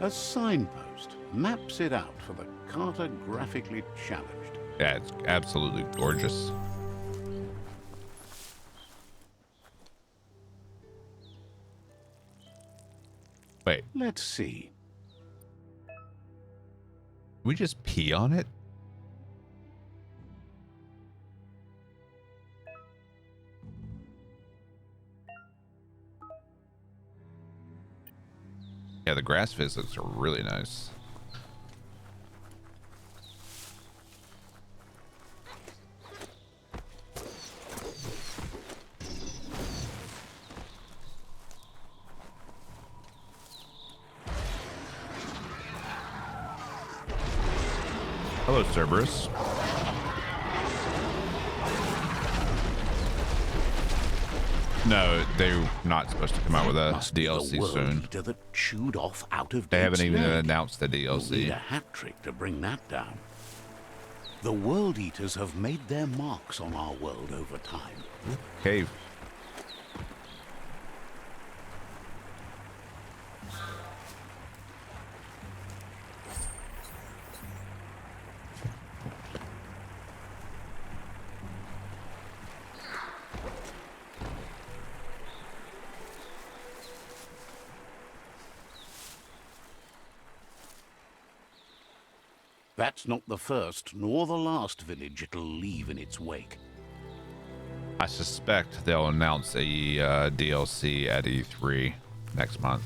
A signpost maps it out for the cartographically challenged. Yeah, it's absolutely gorgeous. Wait, Let's see. we just pee on it? Yeah, the grass physics are really nice. Hello, Cerberus. No, they're not supposed to come out with a Must be the DLC World soon. Eater that chewed off out of They haven't Date's even leg. announced the You'll need DLC. a hat trick to bring that down. The World Eaters have made their marks on our world over time. Cave. That's not the first nor the last village it'll leave in its wake. I suspect they'll announce a DLC at E3 next month.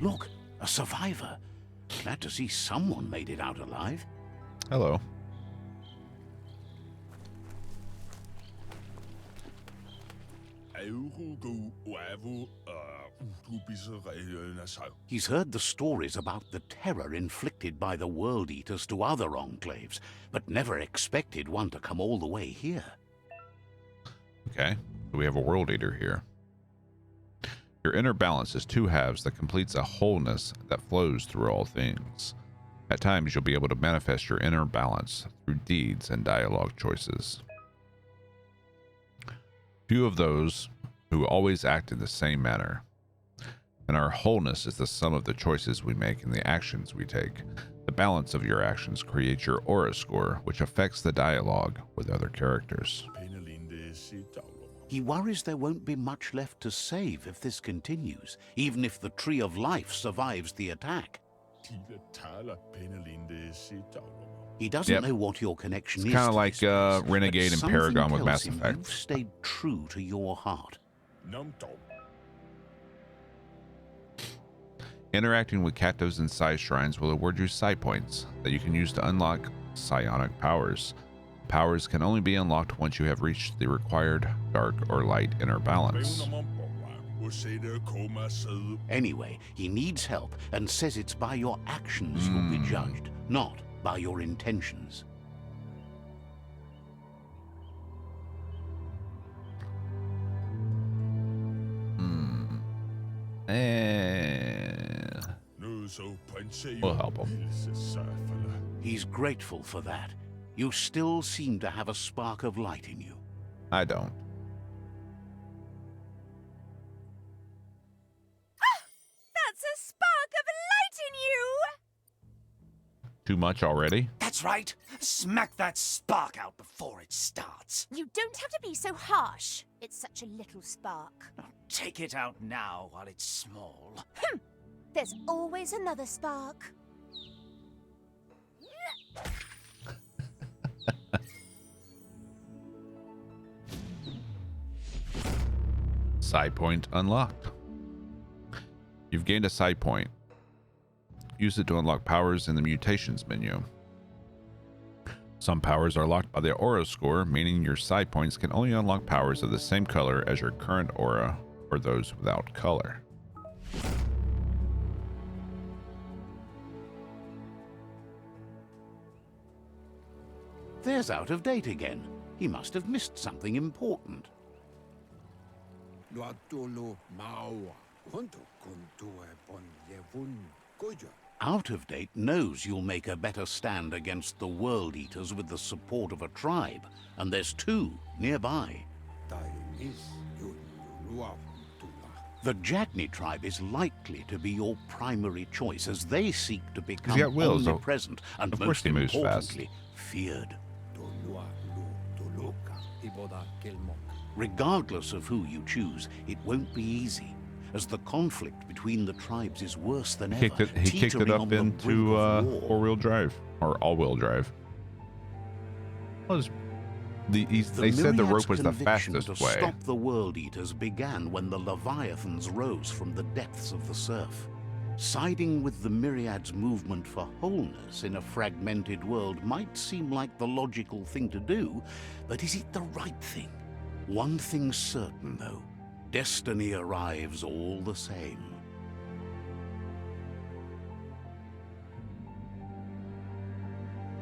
Look, a survivor. Glad to see someone made it out alive. Hello. He's heard the stories about the terror inflicted by the World Eaters to other enclaves, but never expected one to come all the way here. Okay. We have a world eater here. Your inner balance is two halves that completes a wholeness that flows through all things. At times, you'll be able to manifest your inner balance through deeds and dialogue choices. Few of those who always act in the same manner. And our wholeness is the sum of the choices we make and the actions we take. The balance of your actions creates your aura score, which affects the dialogue with other characters. He worries there won't be much left to save if this continues, even if the Tree of Life survives the attack. He doesn't know what your connection is. It's kind of like to this place, Renegade but and Paragon something with Mass tells him Effect. You've stayed true to your heart. Interacting with captives and psi shrines will award you psi points that you can use to unlock psionic powers. Powers can only be unlocked once you have reached the required dark or light inner balance. Anyway, he needs help and says it's by your actions you'll be judged, not by your intentions. We'll help him. He's grateful for that. You still seem to have a spark of light in you. I don't. That's a spark of light in you! Too much already? That's right. Smack that spark out before it starts. You don't have to be so harsh. It's such a little spark. Take it out now while it's small. There's always another spark. Psi point unlocked. You've gained a psi point. Use it to unlock powers in the mutations menu. Some powers are locked by the aura score, meaning your psi points can only unlock powers of the same color as your current aura or those without color. There's out of date again. He must have missed something important. Out of Date knows you'll make a better stand against the World Eaters with the support of a tribe, and there's two nearby. The Jagni tribe is likely to be your primary choice as they seek to become got wheels, so omnipresent and of course most he moves fast. importantly, feared. Regardless of who you choose, it won't be easy, as the conflict between the tribes is worse than ever. He kicked it teetering on up the into brink of war. four-wheel drive or all-wheel drive. They said the rope was the conviction fastest to way. stop the World Eaters began when the Leviathans rose from the depths of the surf. Siding with the Myriad's movement for wholeness in a fragmented world might seem like the logical thing to do, but is it the right thing? One thing's certain, though. Destiny arrives all the same.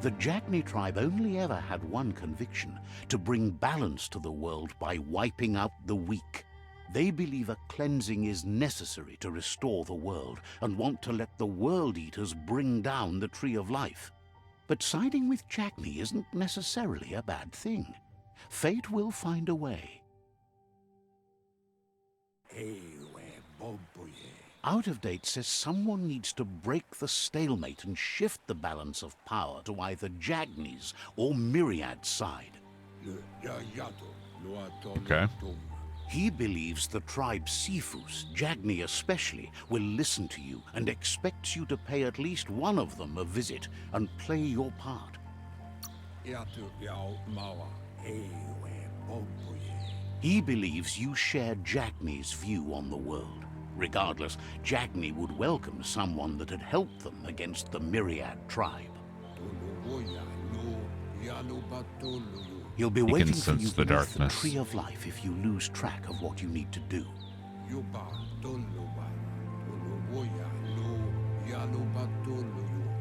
The Jagni tribe only ever had one conviction: to bring balance to the world by wiping out the weak. They believe a cleansing is necessary to restore the world and want to let the World Eaters bring down the Tree of Life. But siding with Jagni isn't necessarily a bad thing. Fate will find a way. Out of Date says someone needs to break the stalemate and shift the balance of power to either Jagni's or Myriad's side. Okay. He believes the tribe Sifus, Jagni especially, will listen to you and expects you to pay at least one of them a visit and play your part. He believes you share Jagni's view on the world. Regardless, Jagni would welcome someone that had helped them against the Myriad tribe. He'll be waiting for you sense the beneath the darkness. Tree of Life if you lose track of what you need to do.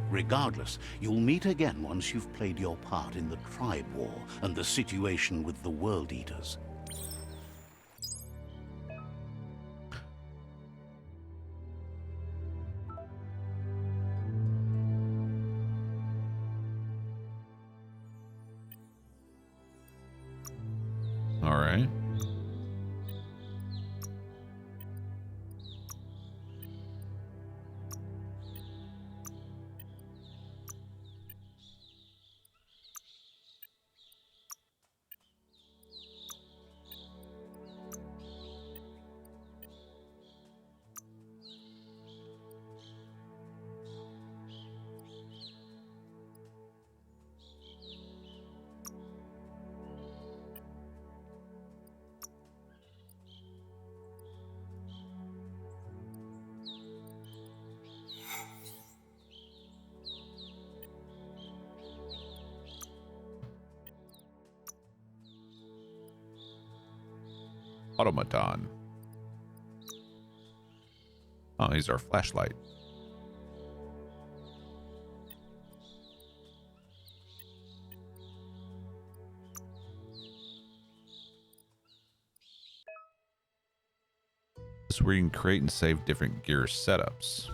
Regardless, you'll meet again once you've played your part in the tribe war and the situation with the World Eaters. All right. Automaton. Oh, he's our flashlight. This is where you can create and save different gear setups.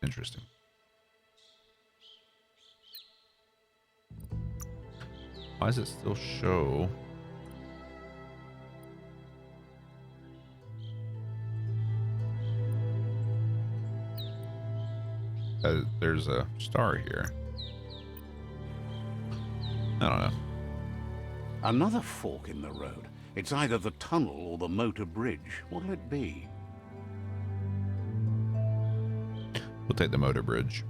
Interesting. Why does it still show? There's a star here. I don't know. Another fork in the road. It's either the tunnel or the motor bridge. What'll it be? We'll take the motor bridge.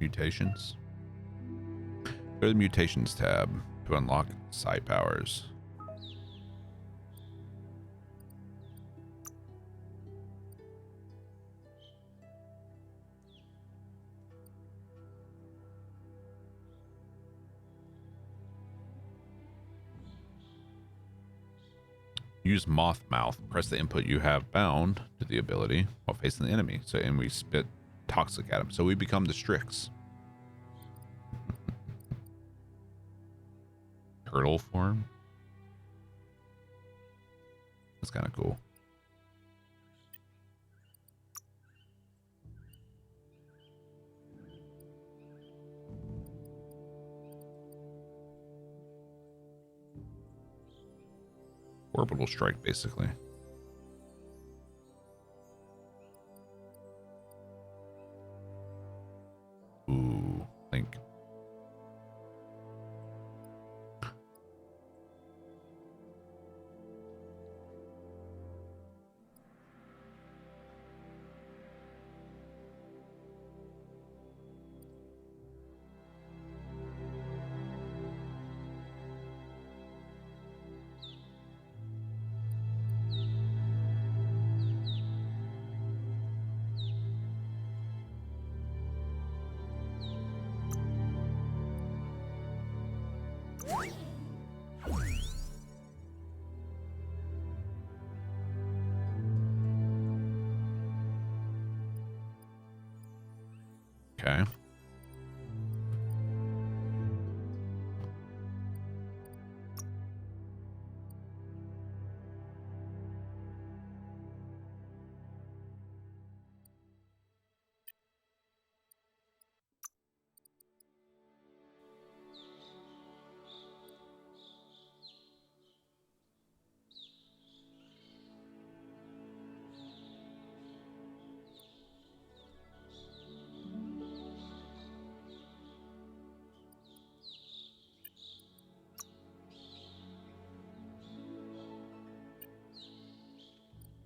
Mutations. Go to the mutations tab to unlock psi powers. Use moth mouth. Press the input you have bound to the ability while facing the enemy. So, and we spit toxic at him. So we become the Strix. Turtle form. That's kind of cool. Orbital strike, basically. Ooh, Link. Okay.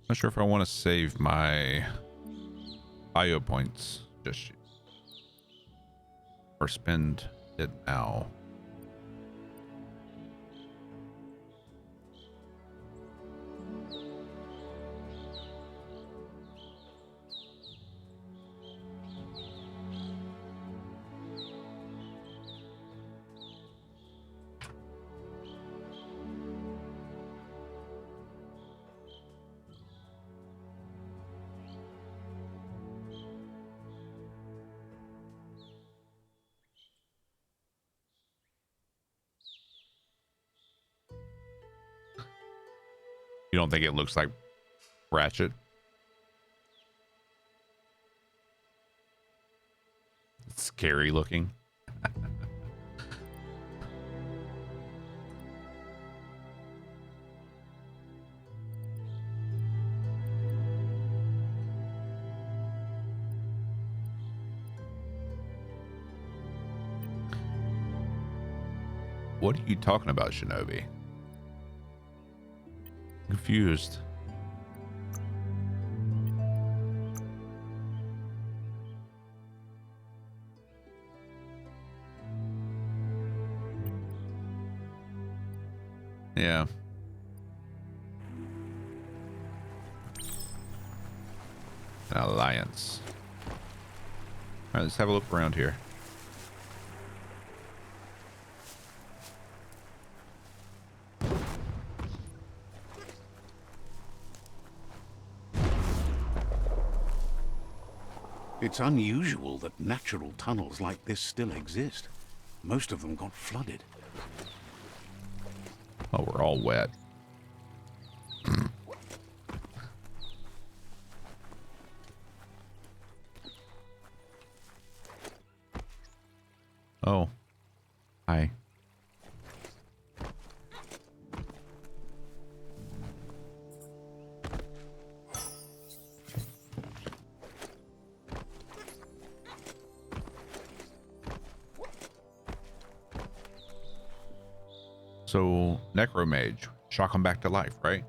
Not sure if I want to save my bio points just or spend it now. You don't think it looks like Ratchet? scary looking. What are you talking about, Shinobi? Confused. Yeah. An alliance. All right, let's have a look around here. It's unusual that natural tunnels like this still exist. Most of them got flooded. Oh, we're all wet. Oh. Hi. So, Necromage, shock him back to life, right?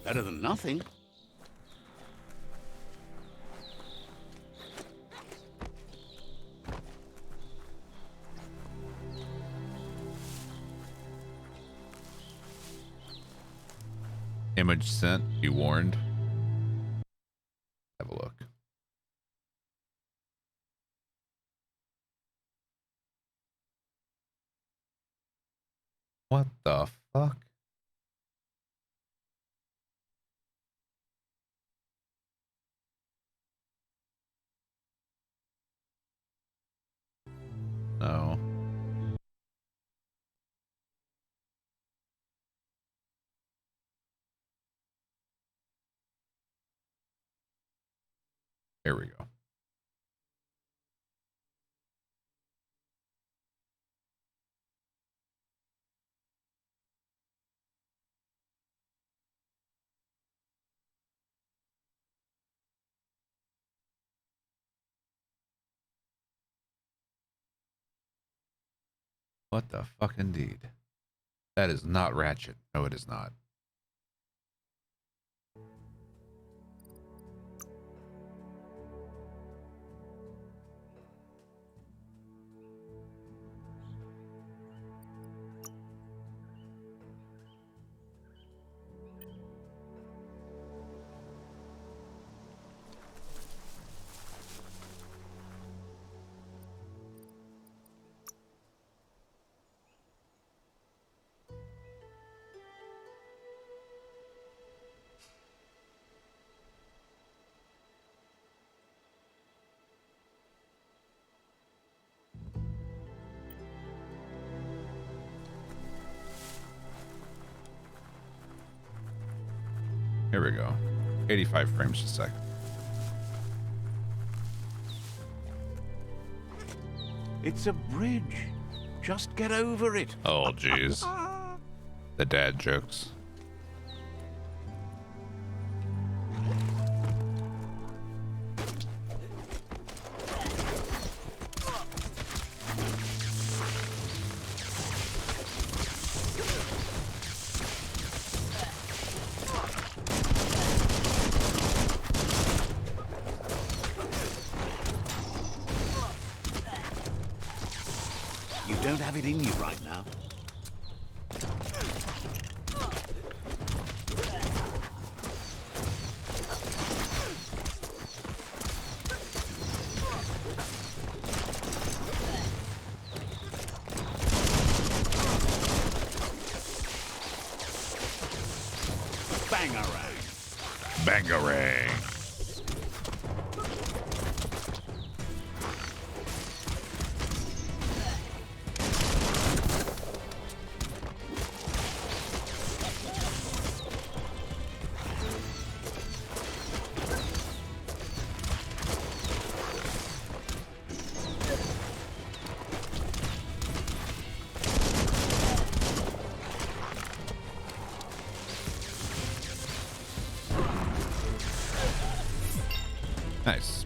Better than nothing. Image sent, be warned. Have a look. What the fuck? No. Here we go. What the fuck indeed? That is not Ratchet. No, it is not. Here we go. 85 frames a second. It's a bridge. Just get over it. Oh, jeez. The dad jokes. You don't have it in you right now. Bangarang. Bangarang. Nice.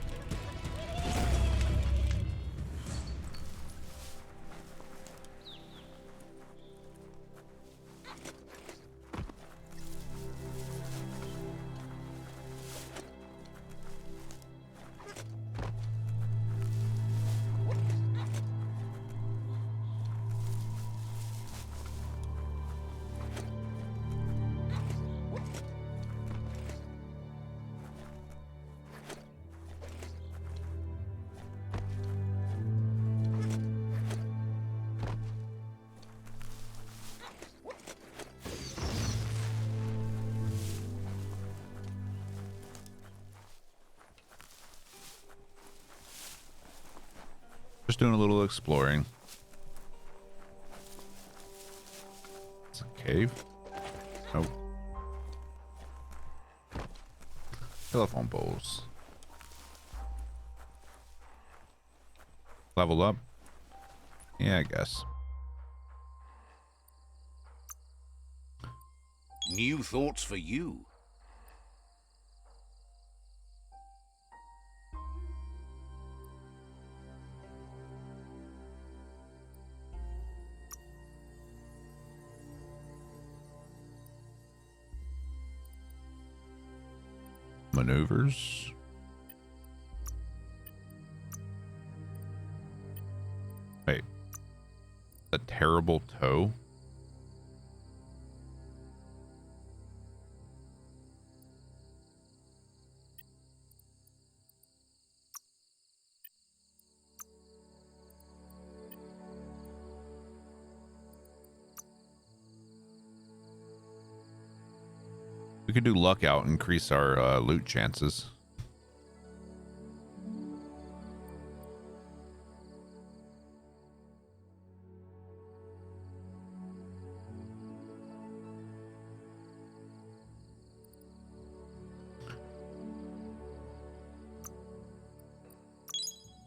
Just doing a little exploring. It's a cave. Nope. Telephone poles. Level up? Yeah, I guess. New thoughts for you. Maneuvers. Wait. A terrible toe? We could do luck out and increase our loot chances.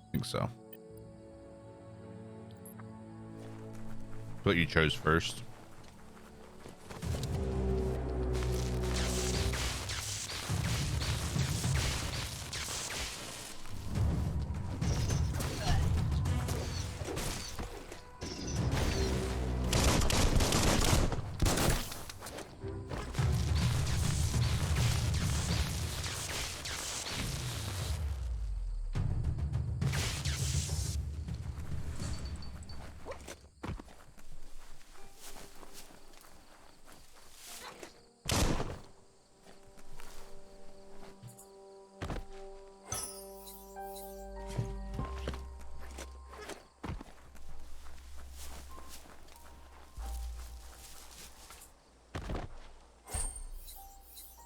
I think so. What you chose first.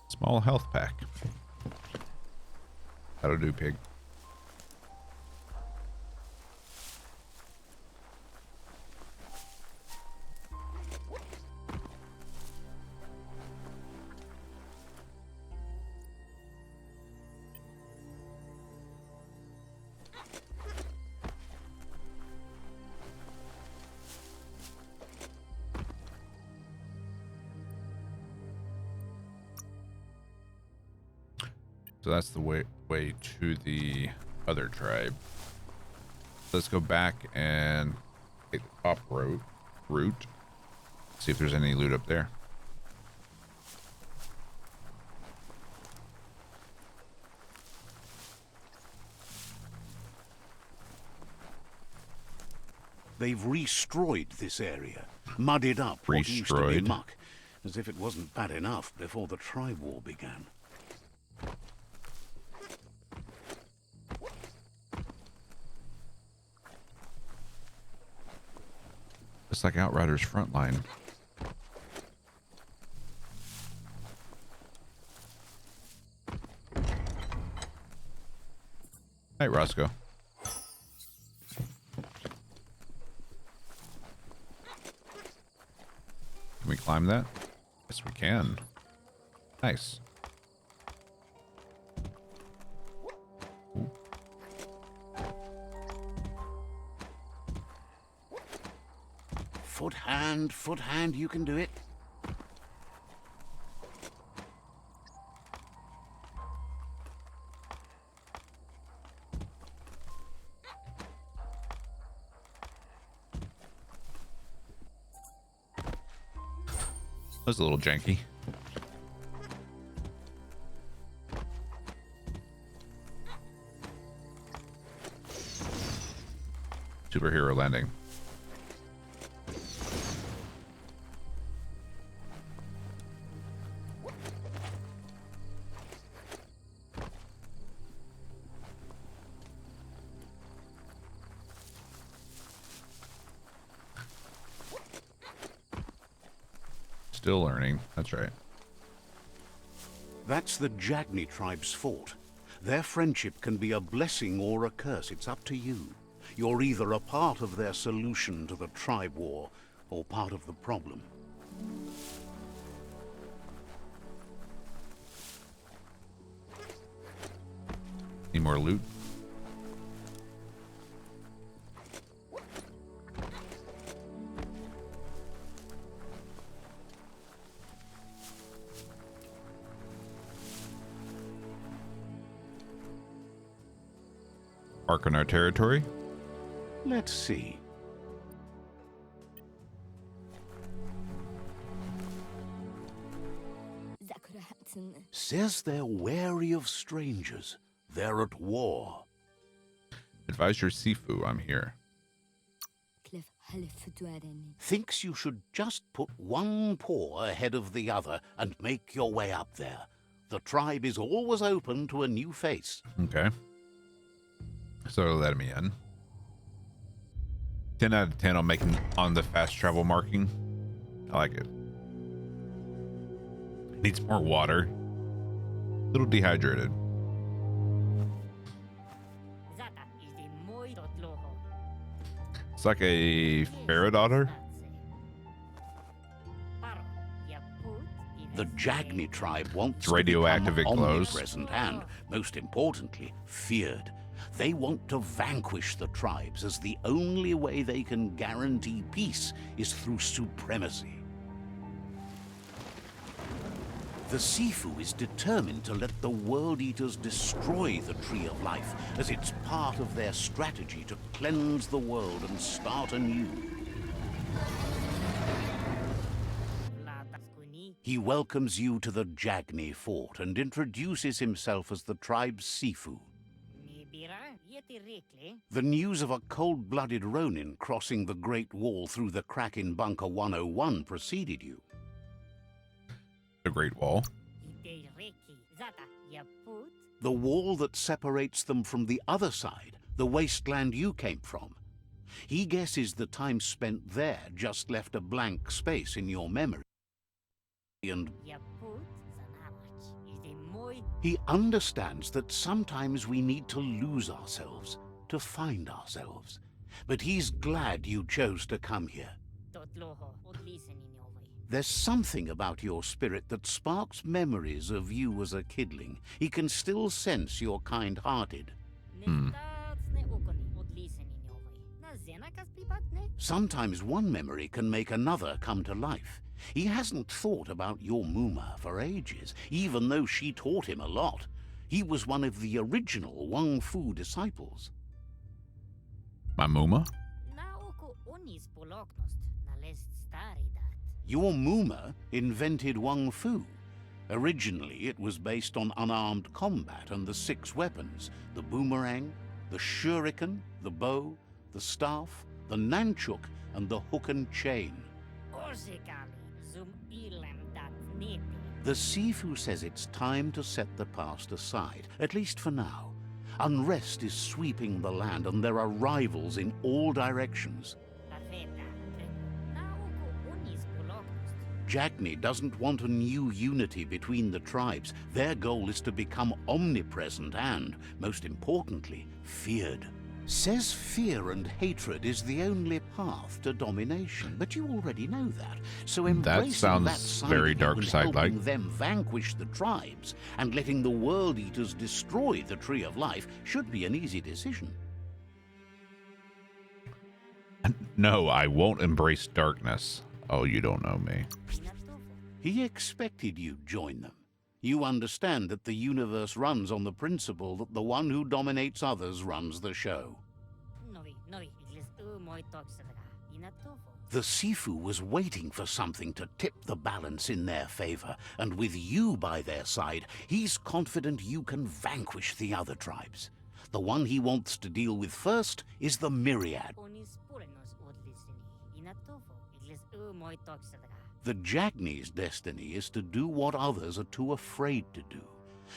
Small health pack. That'll do, pig. So that's the way to the other tribe. Let's go back and take the top route. See if there's any loot up there. They've restroyed this area, mudded up what used to be Restroyed? muck, as if it wasn't bad enough before the tribe war began. Just like Outrider's Frontline. Hey, Roscoe. Can we climb that? Yes, we can. Nice. Ooh. Foot hand, you can do it. was a little janky. Superhero landing. Still learning. That's right. That's the Jagni tribe's fort. Their friendship can be a blessing or a curse. It's up to you. You're either a part of their solution to the tribe war or part of the problem. Need more loot? Ark on our territory? Let's see. Says they're wary of strangers. They're at war. Advise your Sifu, I'm here. Thinks you should just put one paw ahead of the other and make your way up there. The tribe is always open to a new face. Okay. So let me in. 10 out of 10 on making on the fast travel marking. I like it. Needs more water. A little dehydrated. It's like a ferret otter. The Jagni tribe wants It's radioactive, to it become glows. omnipresent and, most importantly, feared. They want to vanquish the tribes, as the only way they can guarantee peace is through supremacy. The Sifu is determined to let the World Eaters destroy the Tree of Life, as it's part of their strategy to cleanse the world and start anew. He welcomes you to the Jagni fort and introduces himself as the tribe's Sifu. The news of a cold-blooded Ronin crossing the Great Wall through the crack in Bunker 101 preceded you. The Great Wall. The wall that separates them from the other side, the wasteland you came from. He guesses the time spent there just left a blank space in your memory. And he understands that sometimes we need to lose ourselves to find ourselves. But he's glad you chose to come here. There's something about your spirit that sparks memories of you as a kidling. He can still sense you're kind-hearted. Sometimes one memory can make another come to life. He hasn't thought about your Muma for ages, even though she taught him a lot. He was one of the original Wang Fu disciples. My Muma? Your Muma invented Wang Fu. Originally, it was based on unarmed combat and the 6 weapons: the boomerang, the shuriken, the bow, the staff, the nunchuk, and the hook and chain. The Sifu says it's time to set the past aside, at least for now. Unrest is sweeping the land and there are rivals in all directions. Jagni doesn't want a new unity between the tribes. Their goal is to become omnipresent and, most importantly, feared. Says fear and hatred is the only path to domination, but you already know that. So embracing that side very of you dark and side-like. helping them vanquish the tribes and letting the World Eaters destroy the Tree of Life should be an easy decision. No, I won't embrace darkness. Oh, you don't know me. He expected you'd join them. You understand that the universe runs on the principle that the one who dominates others runs the show. The Sifu was waiting for something to tip the balance in their favor, and with you by their side, he's confident you can vanquish the other tribes. The one he wants to deal with first is the Myriad. The Jagni's destiny is to do what others are too afraid to do,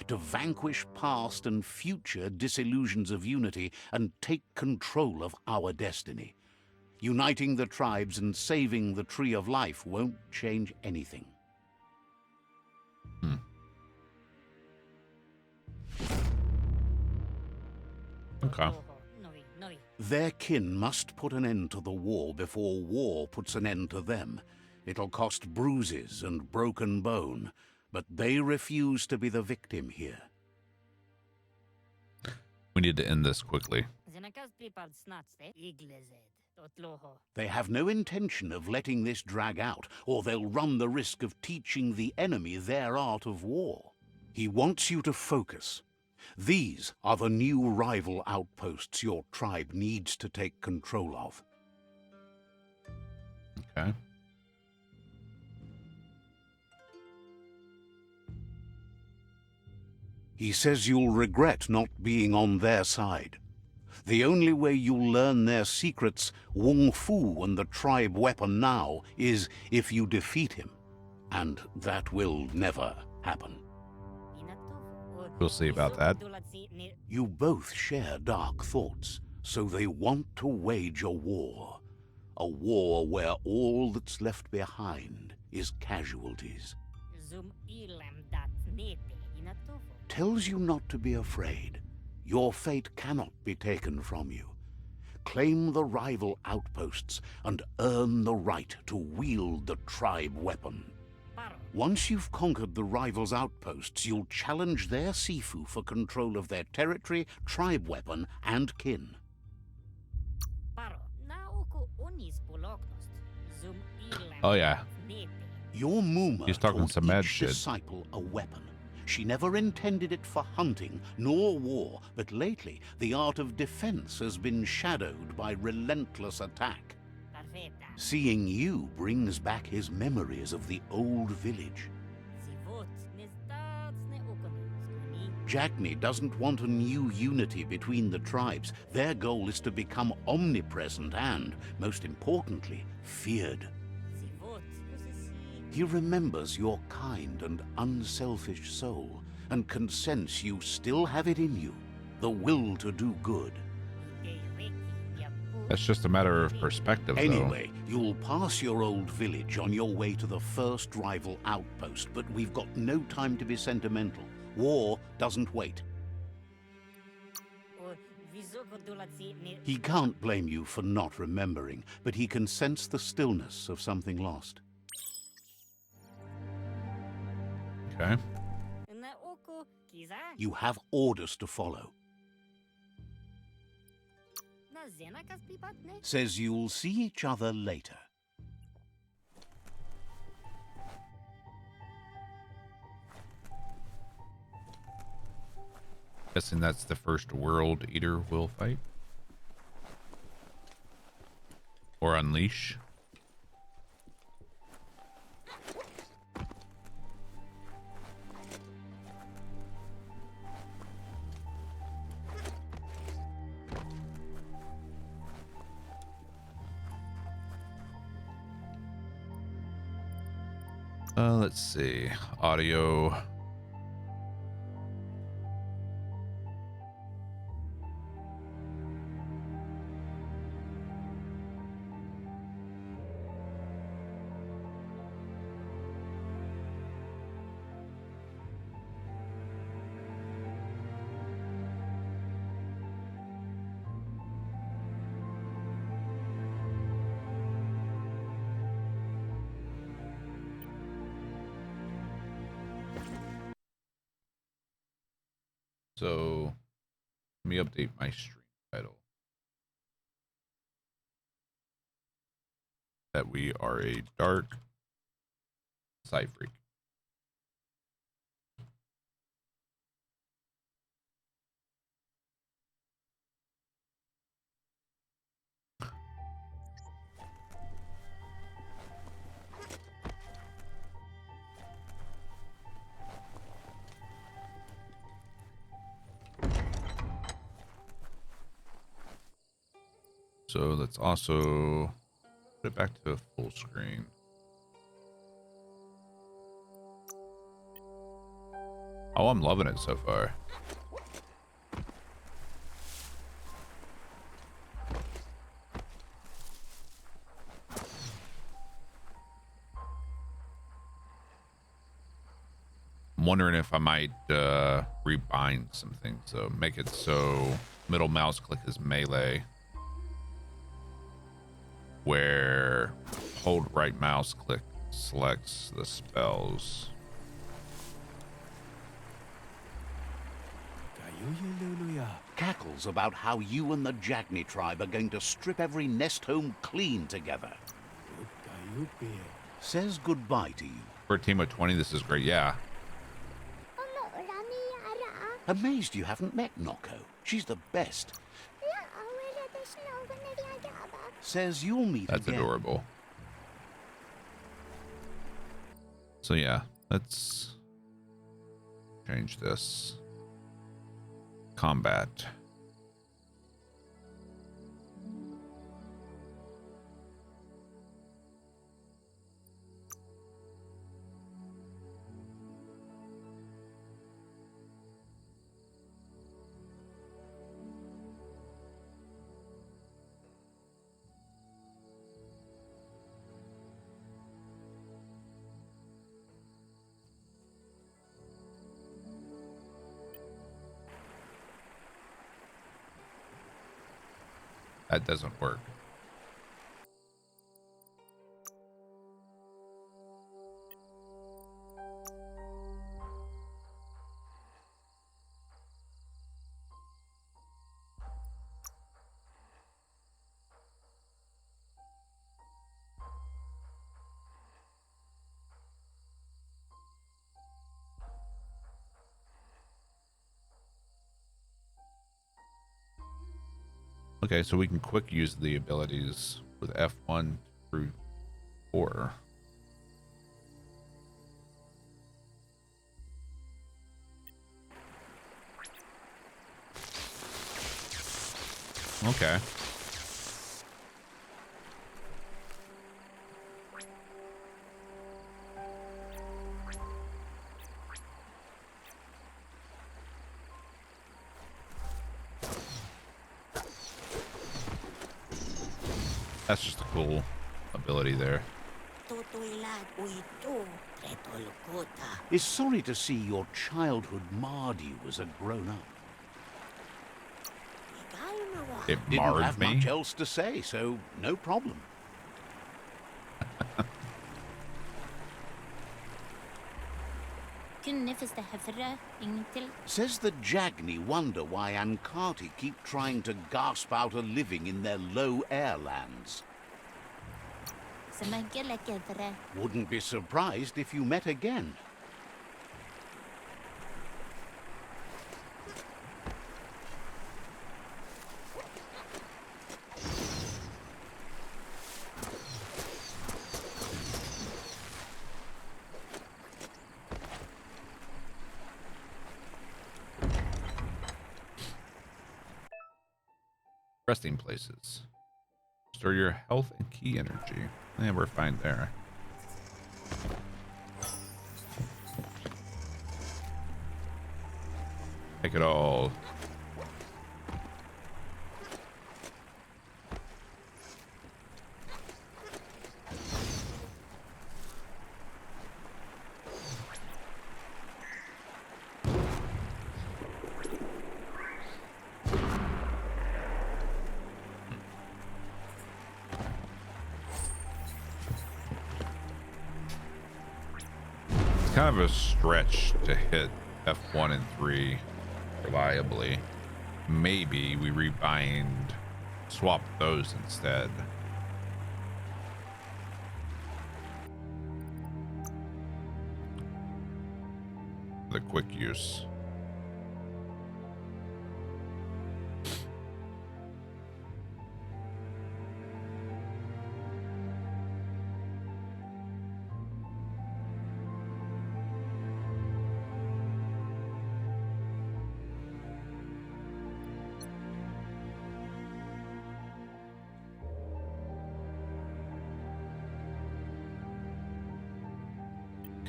to vanquish past and future disillusions of unity and take control of our destiny. Uniting the tribes and saving the Tree of Life won't change anything. Okay. Their kin must put an end to the war before war puts an end to them. It'll cost bruises and broken bone, but they refuse to be the victim here. We need to end this quickly. They have no intention of letting this drag out, or they'll run the risk of teaching the enemy their art of war. He wants you to focus. These are the new rival outposts your tribe needs to take control of. Okay. He says you'll regret not being on their side. The only way you'll learn their secrets, Wung Fu and the tribe weapon now, is if you defeat him. And that will never happen. We'll see about that. You both share dark thoughts, so they want to wage a war. A war where all that's left behind is casualties. Tells you not to be afraid. Your fate cannot be taken from you. Claim the rival outposts and earn the right to wield the tribe weapon. Once you've conquered the rivals' outposts, you'll challenge their Sifu for control of their territory, tribe weapon, and kin. Oh yeah. Your Muma He's talking taught some mad each shit. disciple a weapon. She never intended it for hunting nor war, but lately the art of defense has been shadowed by relentless attack. Seeing you brings back his memories of the old village. Jagni doesn't want a new unity between the tribes. Their goal is to become omnipresent and, most importantly, feared. He remembers your kind and unselfish soul and can sense you still have it in you, the will to do good. That's just a matter of perspective, Anyway, you'll pass your old village on your way to the first rival outpost, but we've got no time to be sentimental. War doesn't wait. He can't blame you for not remembering, but he can sense the stillness of something lost. though. Okay. You have orders to follow. Says you'll see each other later. Guessing that's the first World Eater we'll fight. Or unleash. Let's see. Audio. So let me update my stream title. That we are a dark sci freak. So let's also put it back to full screen. Oh, I'm loving it so far. I'm wondering if I might rebind some things, so make it so middle mouse click is melee, where hold right mouse click selects the spells. Cackles about how you and the Jagni tribe are going to strip every nest home clean together. Says goodbye to you. For a team of 20, this is great. Yeah. Amazed you haven't met Noko. She's the best. Says you'll meet That's again. adorable. So yeah, let's change this. Combat. That doesn't work. Okay, so we can quick use the abilities with F1 through 4. Okay. That's just a cool ability there. Is sorry to see your childhood marred you as a grown-up. It Didn't marred have me. much else to say, so no problem. Says the Jagni wonder why Ankati keep trying to gasp out a living in their low air lands. Wouldn't be surprised if you met again. Resting places. Restore your health and key energy. Yeah, we're fine there. Take it all. Kind of a stretch to hit F1 and 3 reliably. Maybe we rebind, swap those instead. The quick use.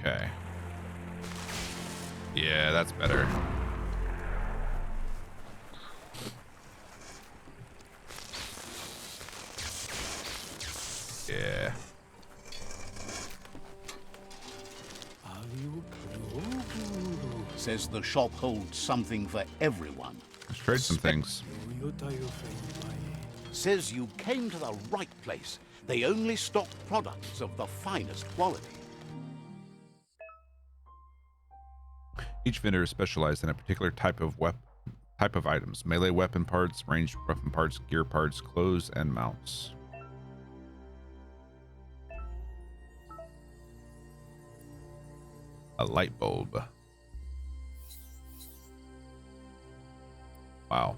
Okay. Yeah, that's better. Yeah. Says the shop holds something for everyone. Let's trade some things. Says you came to the right place. They only stock products of the finest quality. Each vendor is specialized in a particular type of items: melee weapon parts, ranged weapon parts, gear parts, clothes, and mounts. A light bulb. Wow.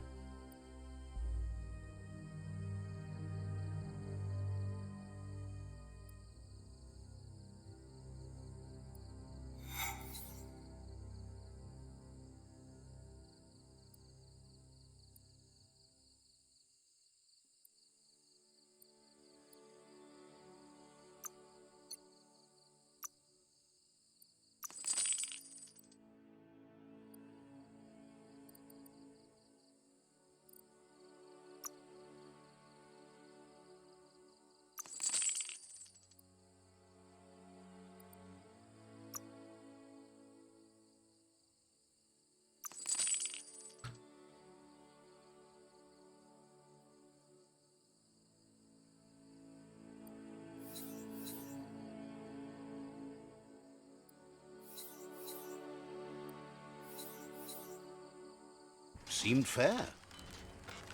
Seemed fair.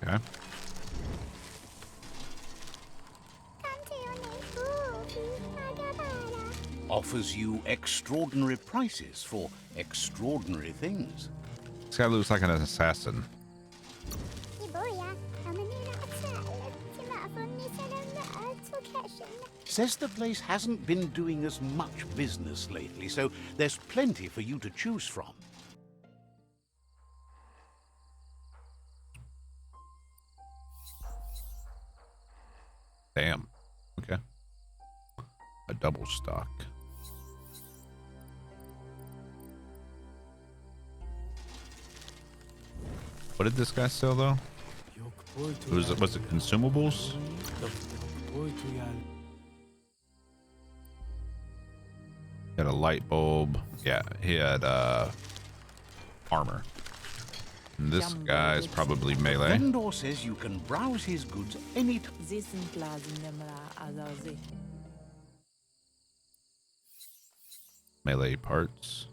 Okay. Offers you extraordinary prices for extraordinary things. This guy looks like an assassin. Says the place hasn't been doing as much business lately, so there's plenty for you to choose from. Damn. Okay. A double stock. What did this guy sell though? Was it consumables? He had a light bulb. Yeah, he had armor. And this guy's probably melee. Vendor says you can browse his goods anytime. Melee parts.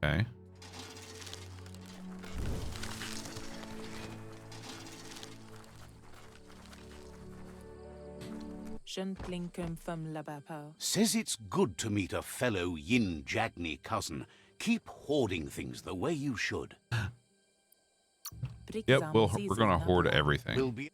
Okay. Says it's good to meet a fellow Yin Jagni cousin. Keep hoarding things the way you should. Yep, we're gonna hoard everything. Will be.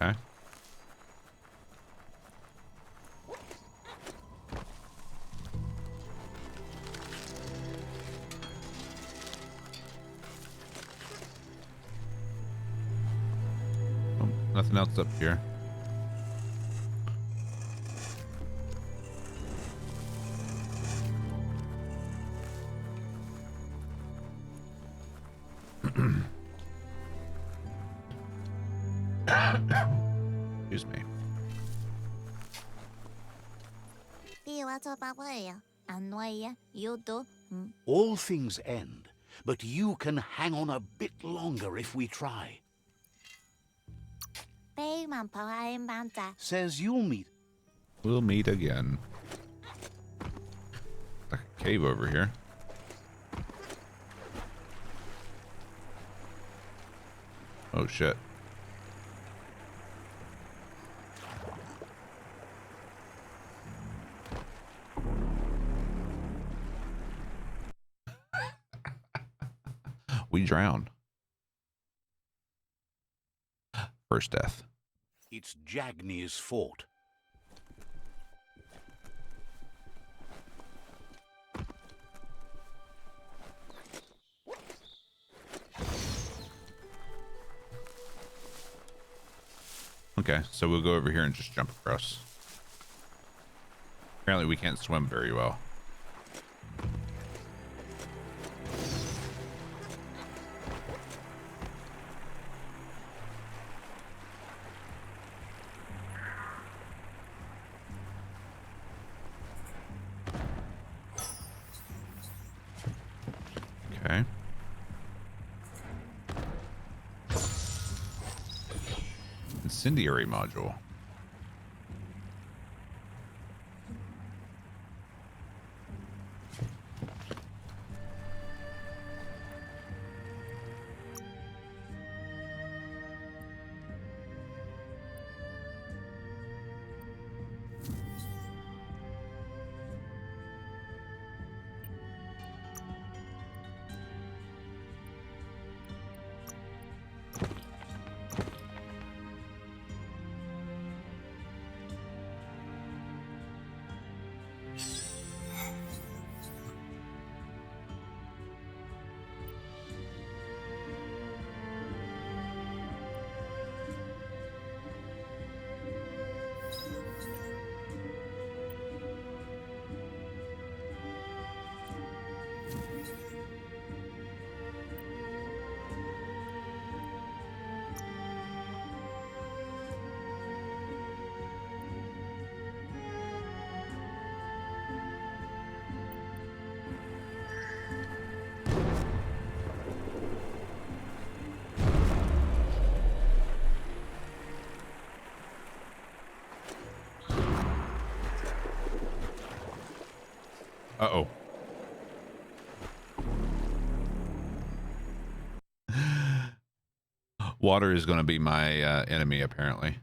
Okay. Oh, nothing else up here. Excuse me. All things end, but you can hang on a bit longer if we try. Says you'll meet. We'll meet again. Like a cave over here. Oh shit. We drown. First death. It's Jagni's fort. Okay, so we'll go over here and just jump across. Apparently we can't swim very well. Okay. Incendiary module. Uh-oh. Water is going to be my enemy, apparently.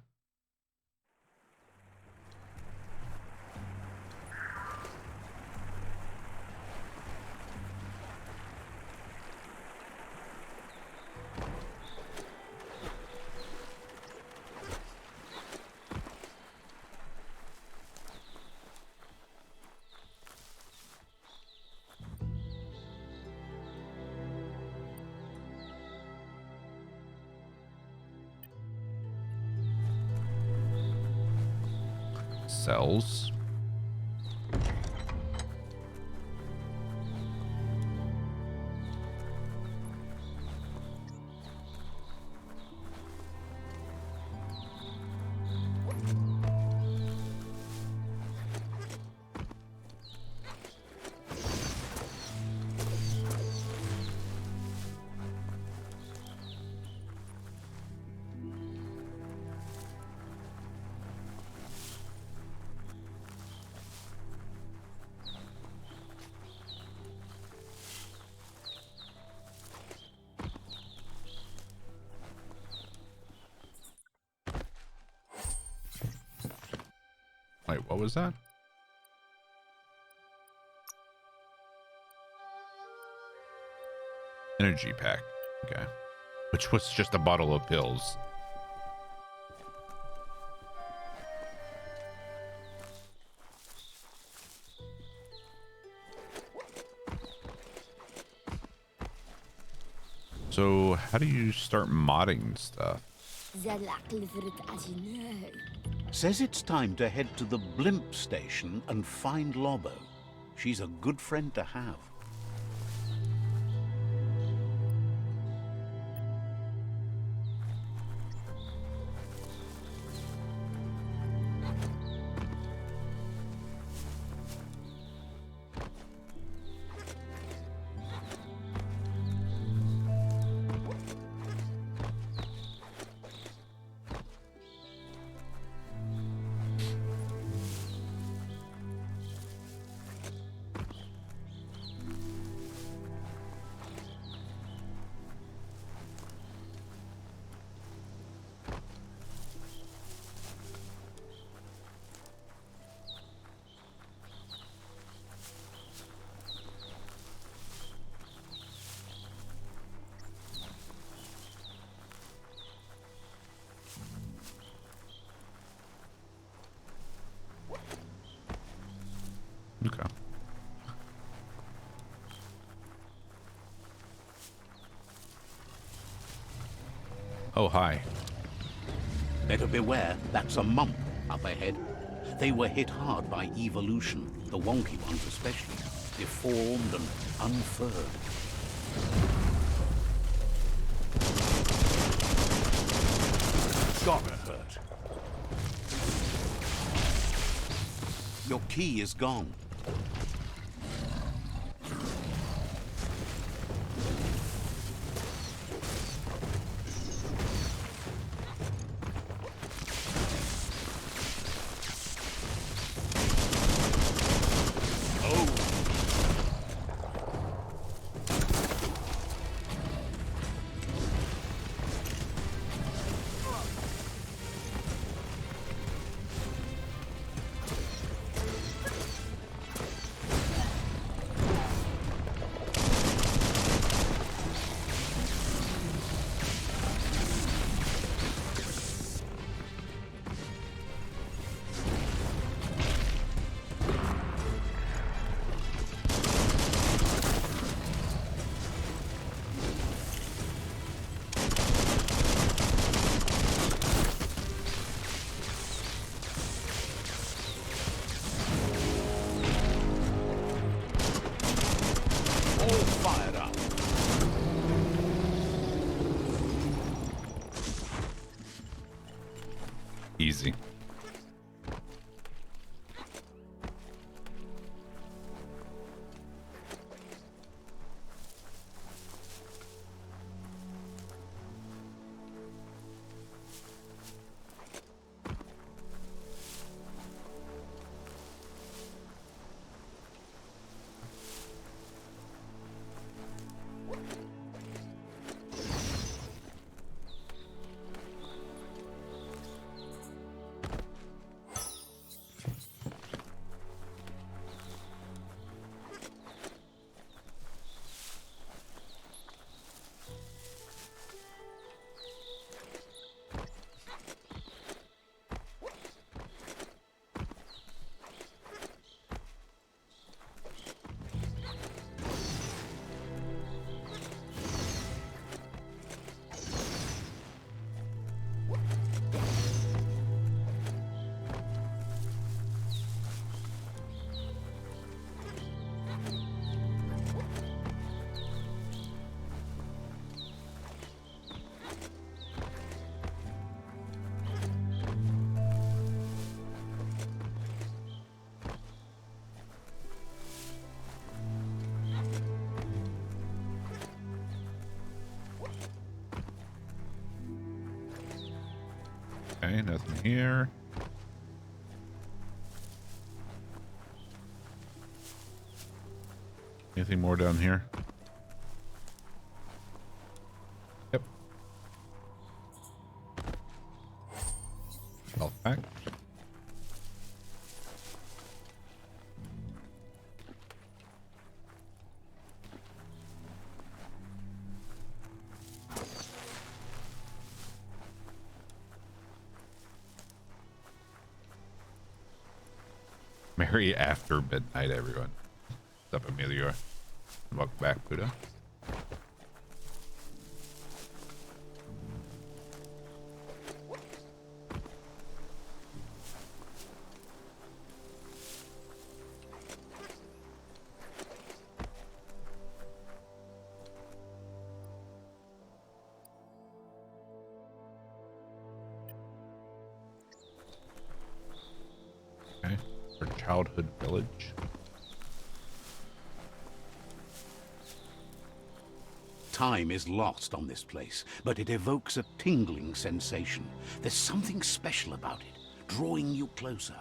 Cells. Wait, what was that? Energy pack. Okay. Which was just a bottle of pills. So, how do you start modding stuff? Says it's time to head to the blimp station and find Lobo. She's a good friend to have. Okay. Oh, hi. Better beware, that's a mump up ahead. They were hit hard by evolution, the wonky ones especially, deformed and unfurred. Gotta hurt. Your key is gone. Fired up. Easy. Okay, nothing here. Anything more down here? Yep. Health pack. Merry after midnight, everyone. What's up, Amelia? Welcome back, Buddha. Okay, our childhood village. Time is lost on this place, but it evokes a tingling sensation. There's something special about it, drawing you closer.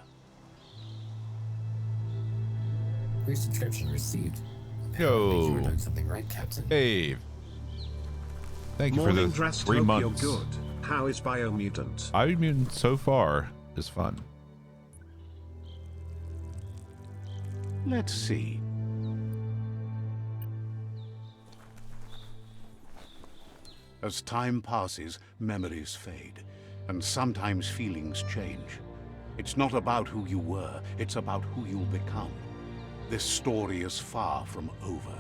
Resubscription received. Yo. Apparently you were doing something right, Captain. Dave. Thank you Morning, for the Drast. 3 Hope months. You're good. How is Biomutant? Biomutant so far is fun. Let's see. As time passes, memories fade, and sometimes feelings change. It's not about who you were, it's about who you'll become. This story is far from over.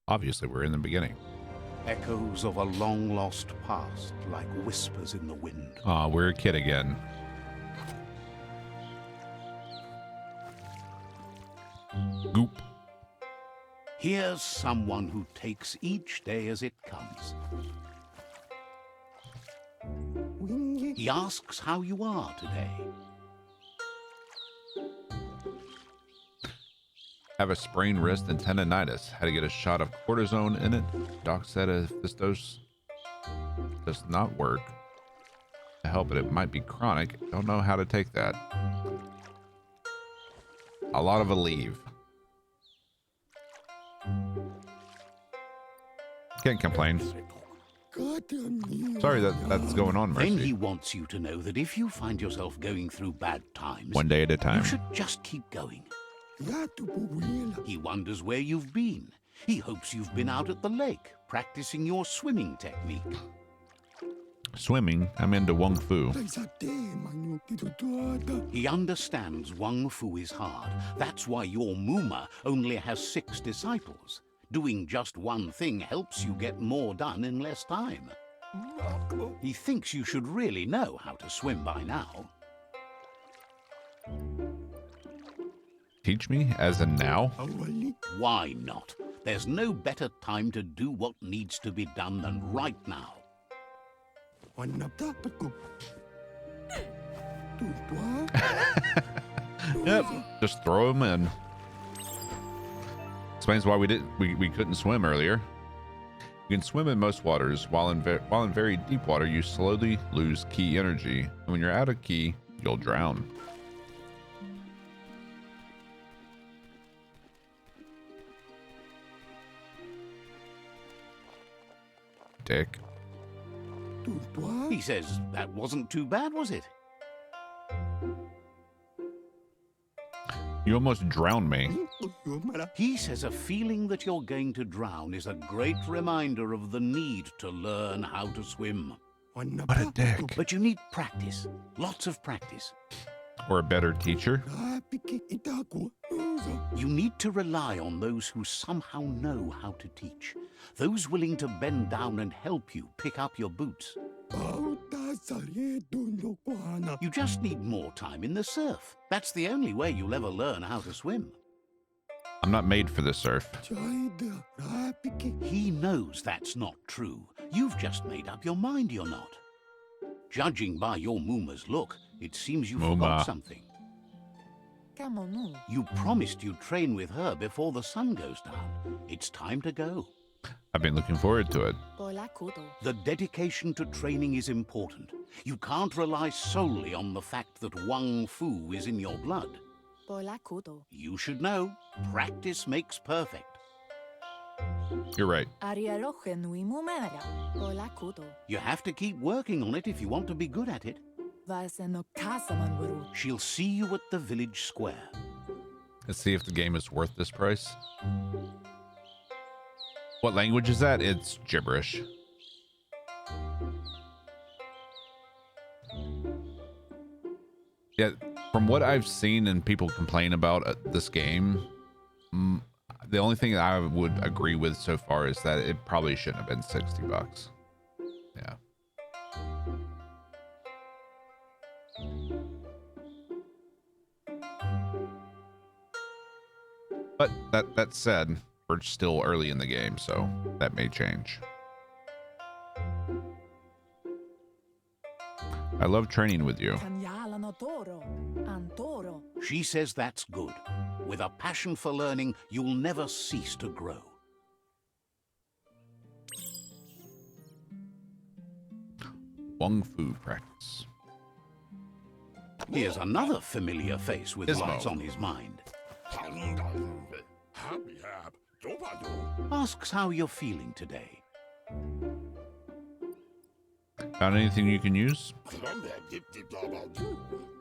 Obviously, we're in the beginning. Echoes of a long-lost past, like whispers in the wind. Aw, we're a kid again. Goop. Here's someone who takes each day as it comes. He asks how you are today. Have a sprained wrist and tendonitis. Had to get a shot of cortisone in it. Doc said if this dose does not work to help it might be chronic. Don't know how to take that. A lot of a leave. Can't complain. Sorry that's going on, Then Mercy. he wants you to know that if you find yourself going through bad times, One day at a time. you should just keep going. He wonders where you've been. He hopes you've been out at the lake, practicing your swimming technique. Swimming? I'm into Wung Fu. He understands Wung Fu is hard. That's why your Muma only has 6 disciples. Doing just one thing helps you get more done in less time. He thinks you should really know how to swim by now. Teach me? As in now? Why not? There's no better time to do what needs to be done than right now. Yep. Just throw him in. Explains why we couldn't swim earlier. You can swim in most waters, while in very deep water, you slowly lose key energy. And when you're out of key, you'll drown. Dick. He says that wasn't too bad, was it? You almost drowned me. He says a feeling that you're going to drown is a great reminder of the need to learn how to swim. What a dick. But you need practice, lots of practice. Or a better teacher. You need to rely on those who somehow know how to teach. Those willing to bend down and help you pick up your boots. You just need more time in the surf. That's the only way you'll ever learn how to swim. I'm not made for the surf. He knows that's not true. You've just made up your mind you're not. Judging by your Muma's look, it seems you forgot something. You promised you'd train with her before the sun goes down. It's time to go. I've been looking forward to it. The dedication to training is important. You can't rely solely on the fact that Wung Fu is in your blood. You should know, practice makes perfect. You're right. You have to keep working on it if you want to be good at it. She'll see you at the village square. Let's see if the game is worth this price. What language is that? It's gibberish. Yeah, from what I've seen and people complain about this game, the only thing I would agree with so far is that it probably shouldn't have been $60. Yeah. But that said, we're still early in the game, so that may change. I love training with you. She says that's good. With a passion for learning, you'll never cease to grow. Wung Fu practice. Here's another familiar face with Gizmo. lots on his mind. Asks how you're feeling today. Found anything you can use?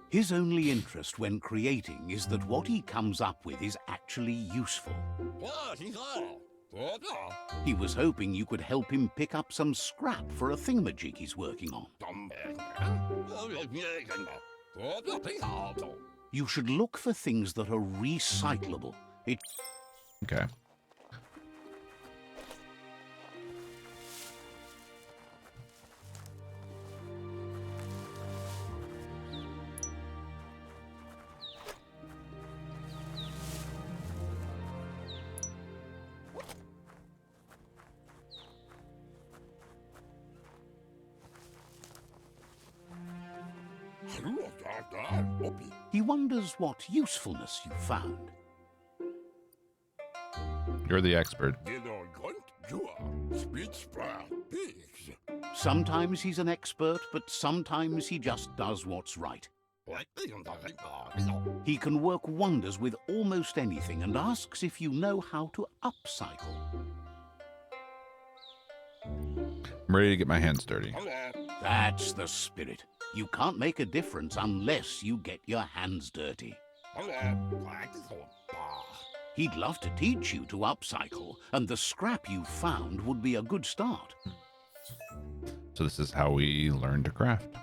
His only interest when creating is that what he comes up with is actually useful. He was hoping you could help him pick up some scrap for a thingamajig he's working on. You should look for things that are recyclable. Okay. He wonders what usefulness you found. You're the expert. Sometimes he's an expert, but sometimes he just does what's right. He can work wonders with almost anything and asks if you know how to upcycle. I'm ready to get my hands dirty. That's the spirit. You can't make a difference unless you get your hands dirty. He'd love to teach you to upcycle, and the scrap you found would be a good start. So this is how we learn to craft.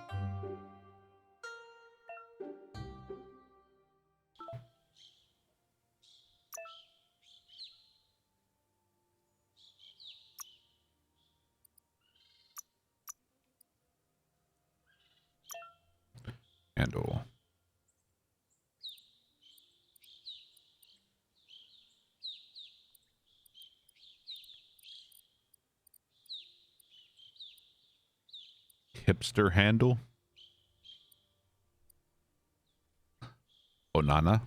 Handle. Hipster handle. Onana.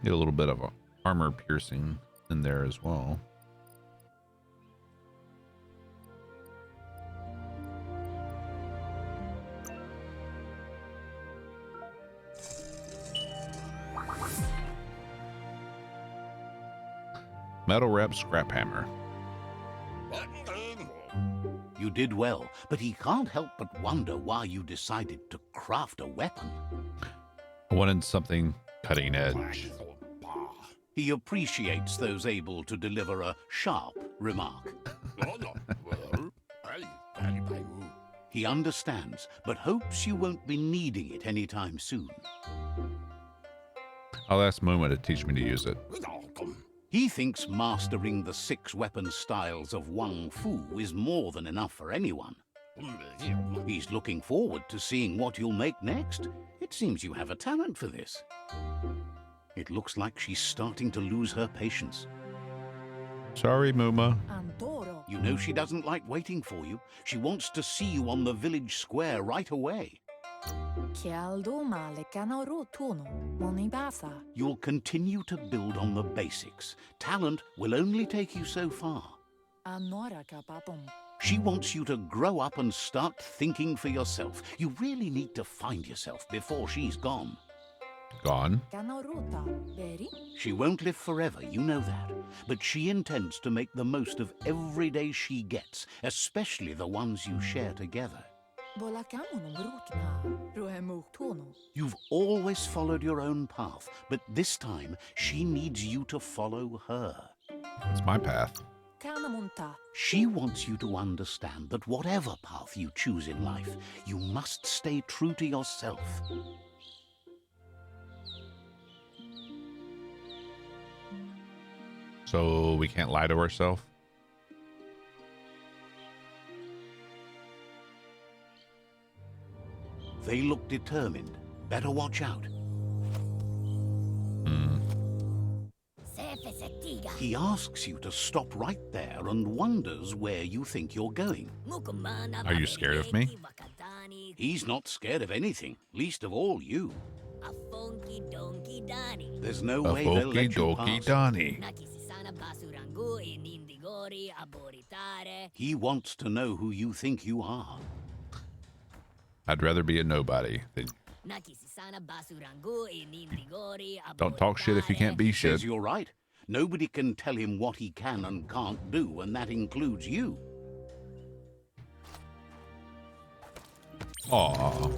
Get a little bit of a armor piercing in there as well. Metal wrap scrap hammer. You did well, but he can't help but wonder why you decided to craft a weapon. I wanted something cutting edge. He appreciates those able to deliver a sharp remark. He understands, but hopes you won't be needing it anytime soon. I'll ask Muma to teach me to use it. He thinks mastering the 6 weapon styles of Wang Fu is more than enough for anyone. He's looking forward to seeing what you'll make next. It seems you have a talent for this. It looks like she's starting to lose her patience. Sorry, Muma. You know she doesn't like waiting for you. She wants to see you on the village square right away. You'll continue to build on the basics. Talent will only take you so far. She wants you to grow up and start thinking for yourself. You really need to find yourself before she's gone. Gone? She won't live forever, you know that. But she intends to make the most of every day she gets, especially the ones you share together. You've always followed your own path, but this time she needs you to follow her. It's my path. She wants you to understand that whatever path you choose in life, you must stay true to yourself. So we can't lie to ourselves? They look determined. Better watch out. He asks you to stop right there and wonders where you think you're going. Are you scared of me? He's not scared of anything, least of all you. There's no A way they'll Okie let you dokie pass. Donnie. He wants to know who you think you are. I'd rather be a nobody than don't talk shit if you can't be shit. Says you're right. Nobody can tell him what he can and can't do, and that includes you. Aw.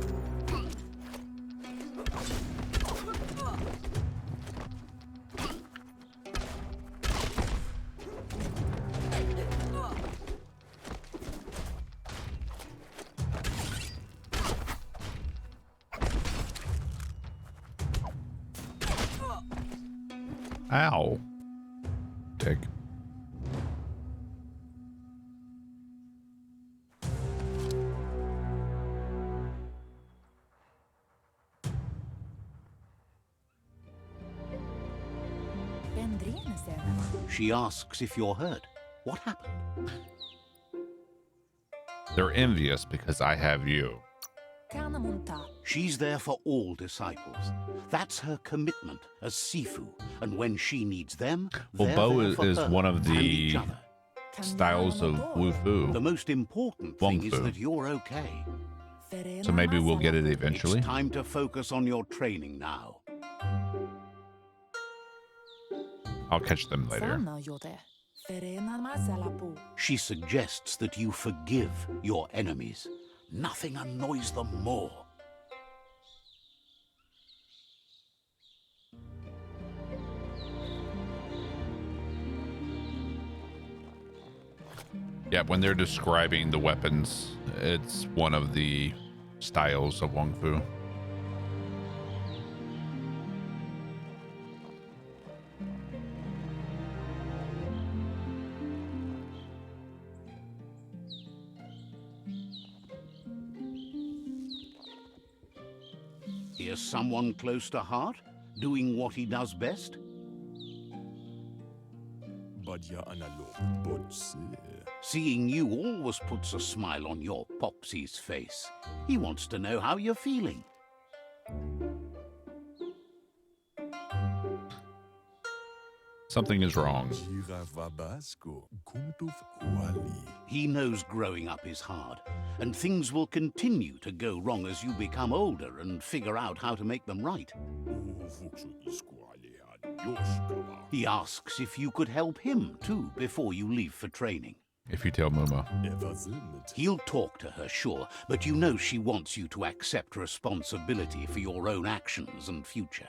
Ow. Dick. She asks if you're hurt. What happened? They're envious because I have you. She's there for all disciples. That's her commitment as Sifu. And when she needs them, Well, they're Bo there for is her one of and each the other. styles of Wu-Fu. The most important Wong thing is Fu. that you're okay. So maybe we'll get it eventually. It's time to focus on your training now. I'll catch them later. She suggests that you forgive your enemies. Nothing annoys them more. Yeah, when they're describing the weapons, it's one of the styles of Wong Fu. Here's someone close to heart, doing what he does best. Seeing you always puts a smile on your Popsy's face. He wants to know how you're feeling. Something is wrong. He knows growing up is hard, and things will continue to go wrong as you become older and figure out how to make them right. He asks if you could help him too before you leave for training. If you tell Muma. He'll talk to her, sure, but you know she wants you to accept responsibility for your own actions and future.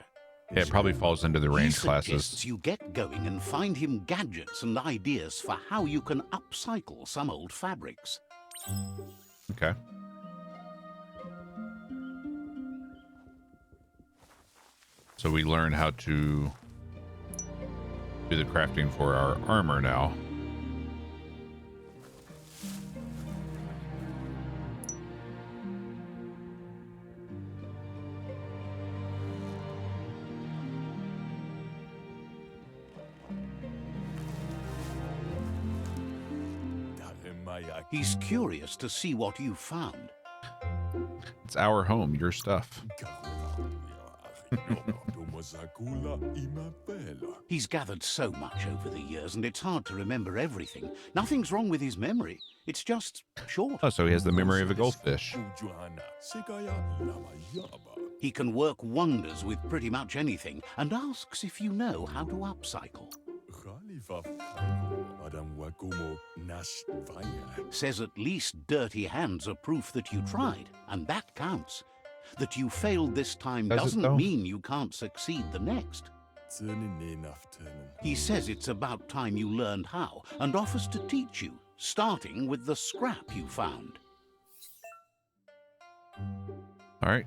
Yeah, it probably falls into the range He suggests classes. you get going and find him gadgets and ideas for how you can upcycle some old fabrics. Okay. So we learn how to do the crafting for our armor now. He's curious to see what you found. It's our home, your stuff. He's gathered so much over the years, and it's hard to remember everything. Nothing's wrong with his memory. It's just short. Oh, so he has the memory of a goldfish. He can work wonders with pretty much anything, and asks if you know how to upcycle. Says at least dirty hands are proof that you tried, and that counts. That you failed this time Does it, doesn't though? mean you can't succeed the next. He says it's about time you learned how, and offers to teach you, starting with the scrap you found. All right.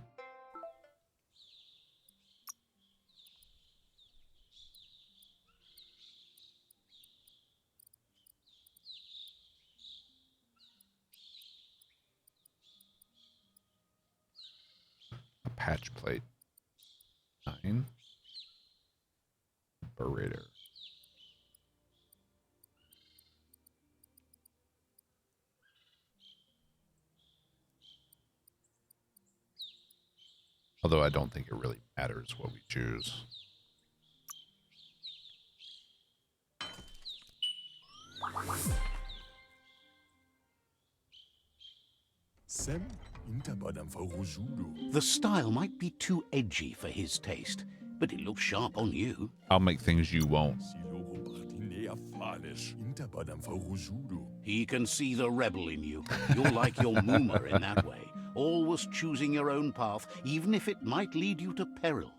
A patch plate. 9. Berator. Although I don't think it really matters what we choose. The style might be too edgy for his taste, but it looks sharp on you. I'll make things you won't. He can see the rebel in you. You're like your Muma in that way, always choosing your own path, even if it might lead you to peril.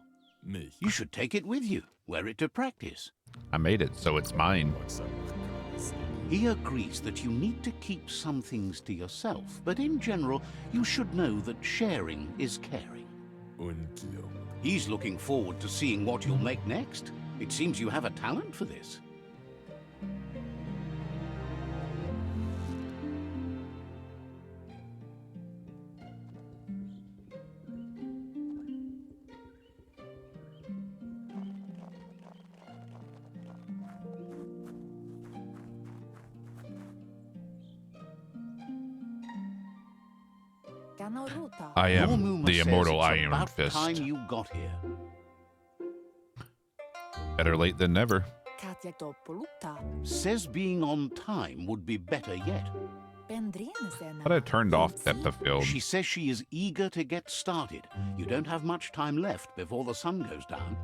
You should take it with you, wear it to practice. I made it, so it's mine. He agrees that you need to keep some things to yourself, but in general, you should know that sharing is caring. He's looking forward to seeing what you'll make next. It seems you have a talent for this. I Your am Muma the says immortal it's Iron about Fist. time you got here. Better late than never. Says being on time would be better yet. But I turned off depth of field. She says she is eager to get started. You don't have much time left before the sun goes down.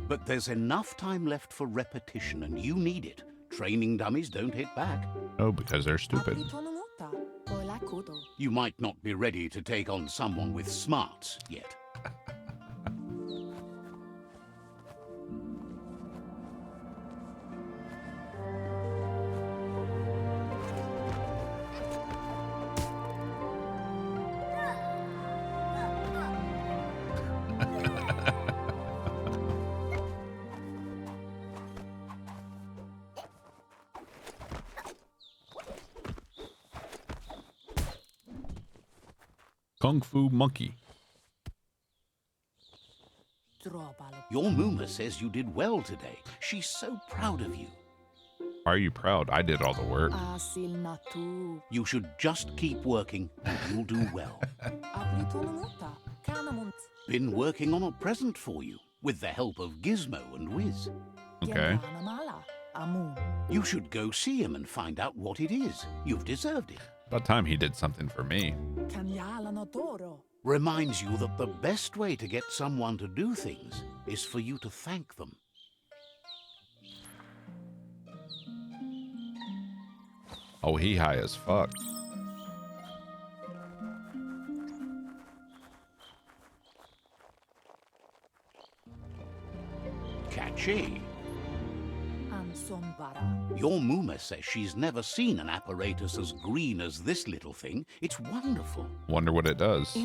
But there's enough time left for repetition, and you need it. Training dummies don't hit back. No, because they're stupid. You might not be ready to take on someone with smarts yet. Kung Fu Monkey. Your Muma says you did well today. She's so proud of you. Why are you proud? I did all the work. You should just keep working, and you'll do well. Been working on a present for you, with the help of Gizmo and Wiz. Okay. You should go see him and find out what it is. You've deserved it. About time he did something for me. Reminds you that the best way to get someone to do things is for you to thank them. Oh, he high as fuck. Catchy. Your Muma says she's never seen an apparatus as green as this little thing. It's wonderful. Wonder what it does.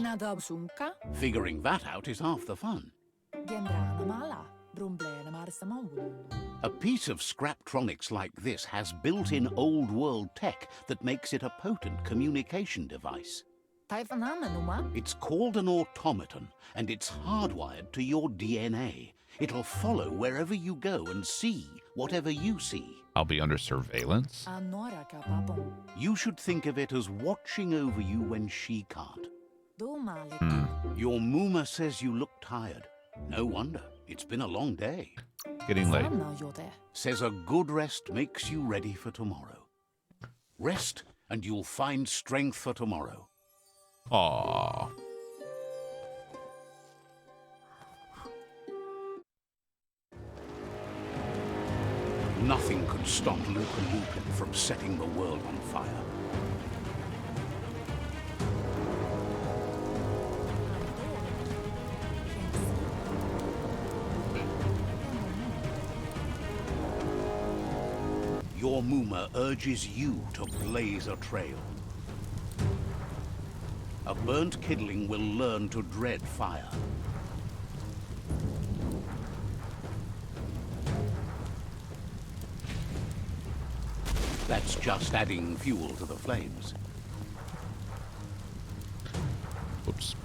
Figuring that out is half the fun. A piece of Scraptronics like this has built-in old-world tech that makes it a potent communication device. It's called an automaton, and it's hardwired to your DNA. It'll follow wherever you go and see whatever you see. I'll be under surveillance? You should think of it as watching over you when she can't. Your Muma says you look tired. No wonder. It's been a long day. Getting late. Says a good rest makes you ready for tomorrow. Rest, and you'll find strength for tomorrow. Aww. Nothing could stop Luca Lupin from setting the world on fire. Your Muma urges you to blaze a trail. A burnt kidling will learn to dread fire. That's just adding fuel to the flames. Oops.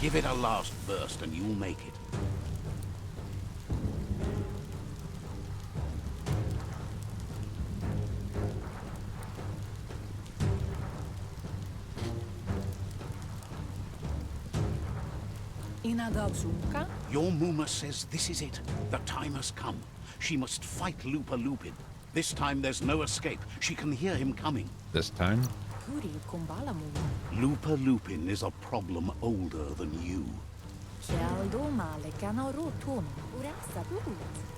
Give it a last burst and you'll make it. Inagazunka? Your Muma says this is it. The time has come. She must fight Lupa Lupin. This time there's no escape. She can hear him coming. This time? Puri kumbala muma. Lupa Lupin is a problem older than you.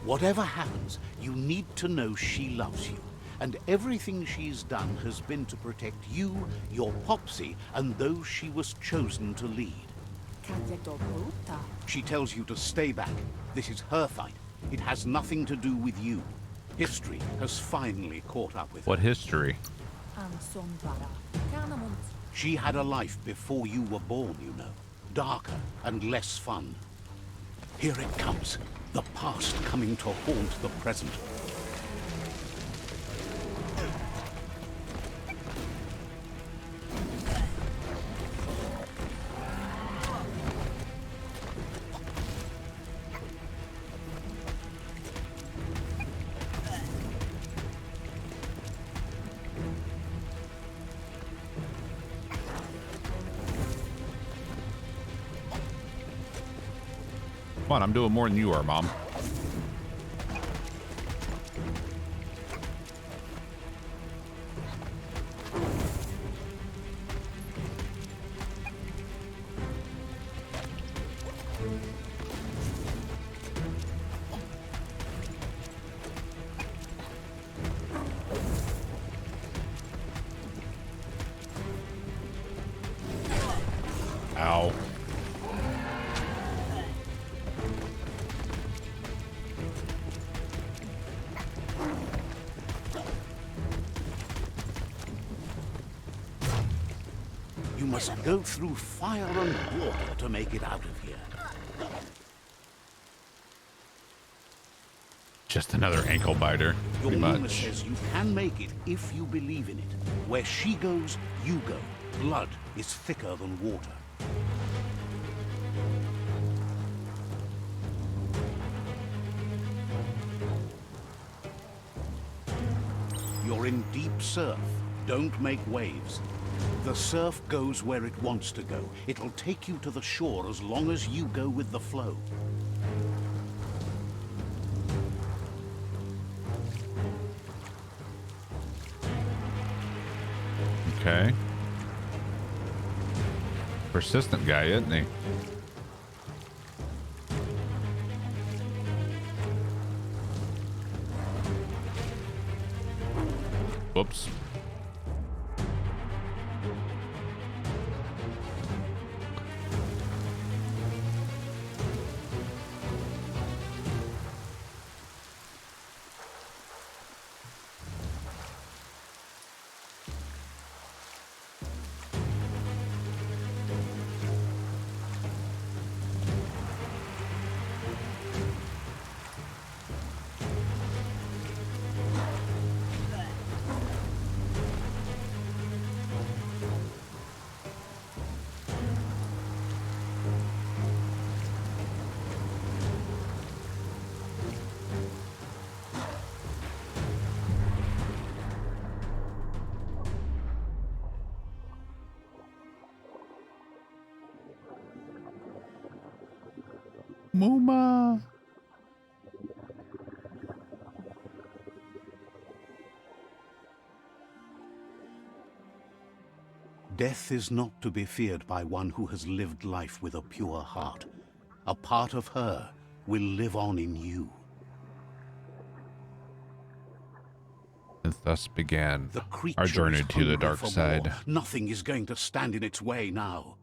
Whatever happens, you need to know she loves you. And everything she's done has been to protect you, your Popsy, and those she was chosen to lead. She tells you to stay back. This is her fight. It has nothing to do with you. History has finally caught up with her. What history? She had a life before you were born, you know. Darker and less fun. Here it comes. The past coming to haunt the present. Come on, I'm doing more than you are, Mom. Ow. You must go through fire and water to make it out of here. Just another ankle biter, Your pretty Muma much. says you can make it if you believe in it. Where she goes, you go. Blood is thicker than water. You're in deep surf. Don't make waves. The surf goes where it wants to go. It'll take you to the shore as long as you go with the flow. Okay. Persistent guy, isn't he? Whoops. Muma. Death is not to be feared by one who has lived life with a pure heart. A part of her will live on in you. And thus began The creature our journey is to the hungry dark for side. more. Nothing is going to stand in its way now.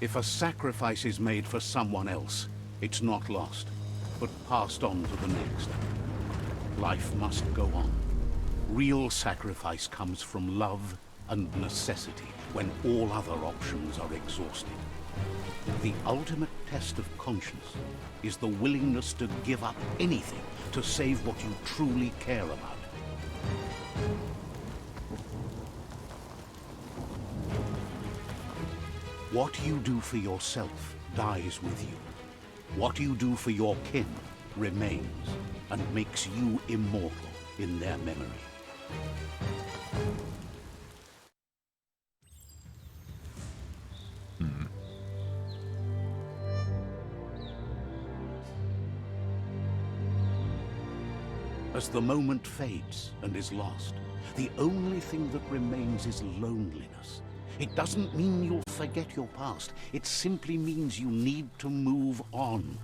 If a sacrifice is made for someone else, it's not lost, but passed on to the next. Life must go on. Real sacrifice comes from love and necessity when all other options are exhausted. The ultimate test of conscience is the willingness to give up anything to save what you truly care about. What you do for yourself dies with you. What you do for your kin remains and makes you immortal in their memory. As the moment fades and is lost, the only thing that remains is loneliness. It doesn't mean you'll forget your past. It simply means you need to move on.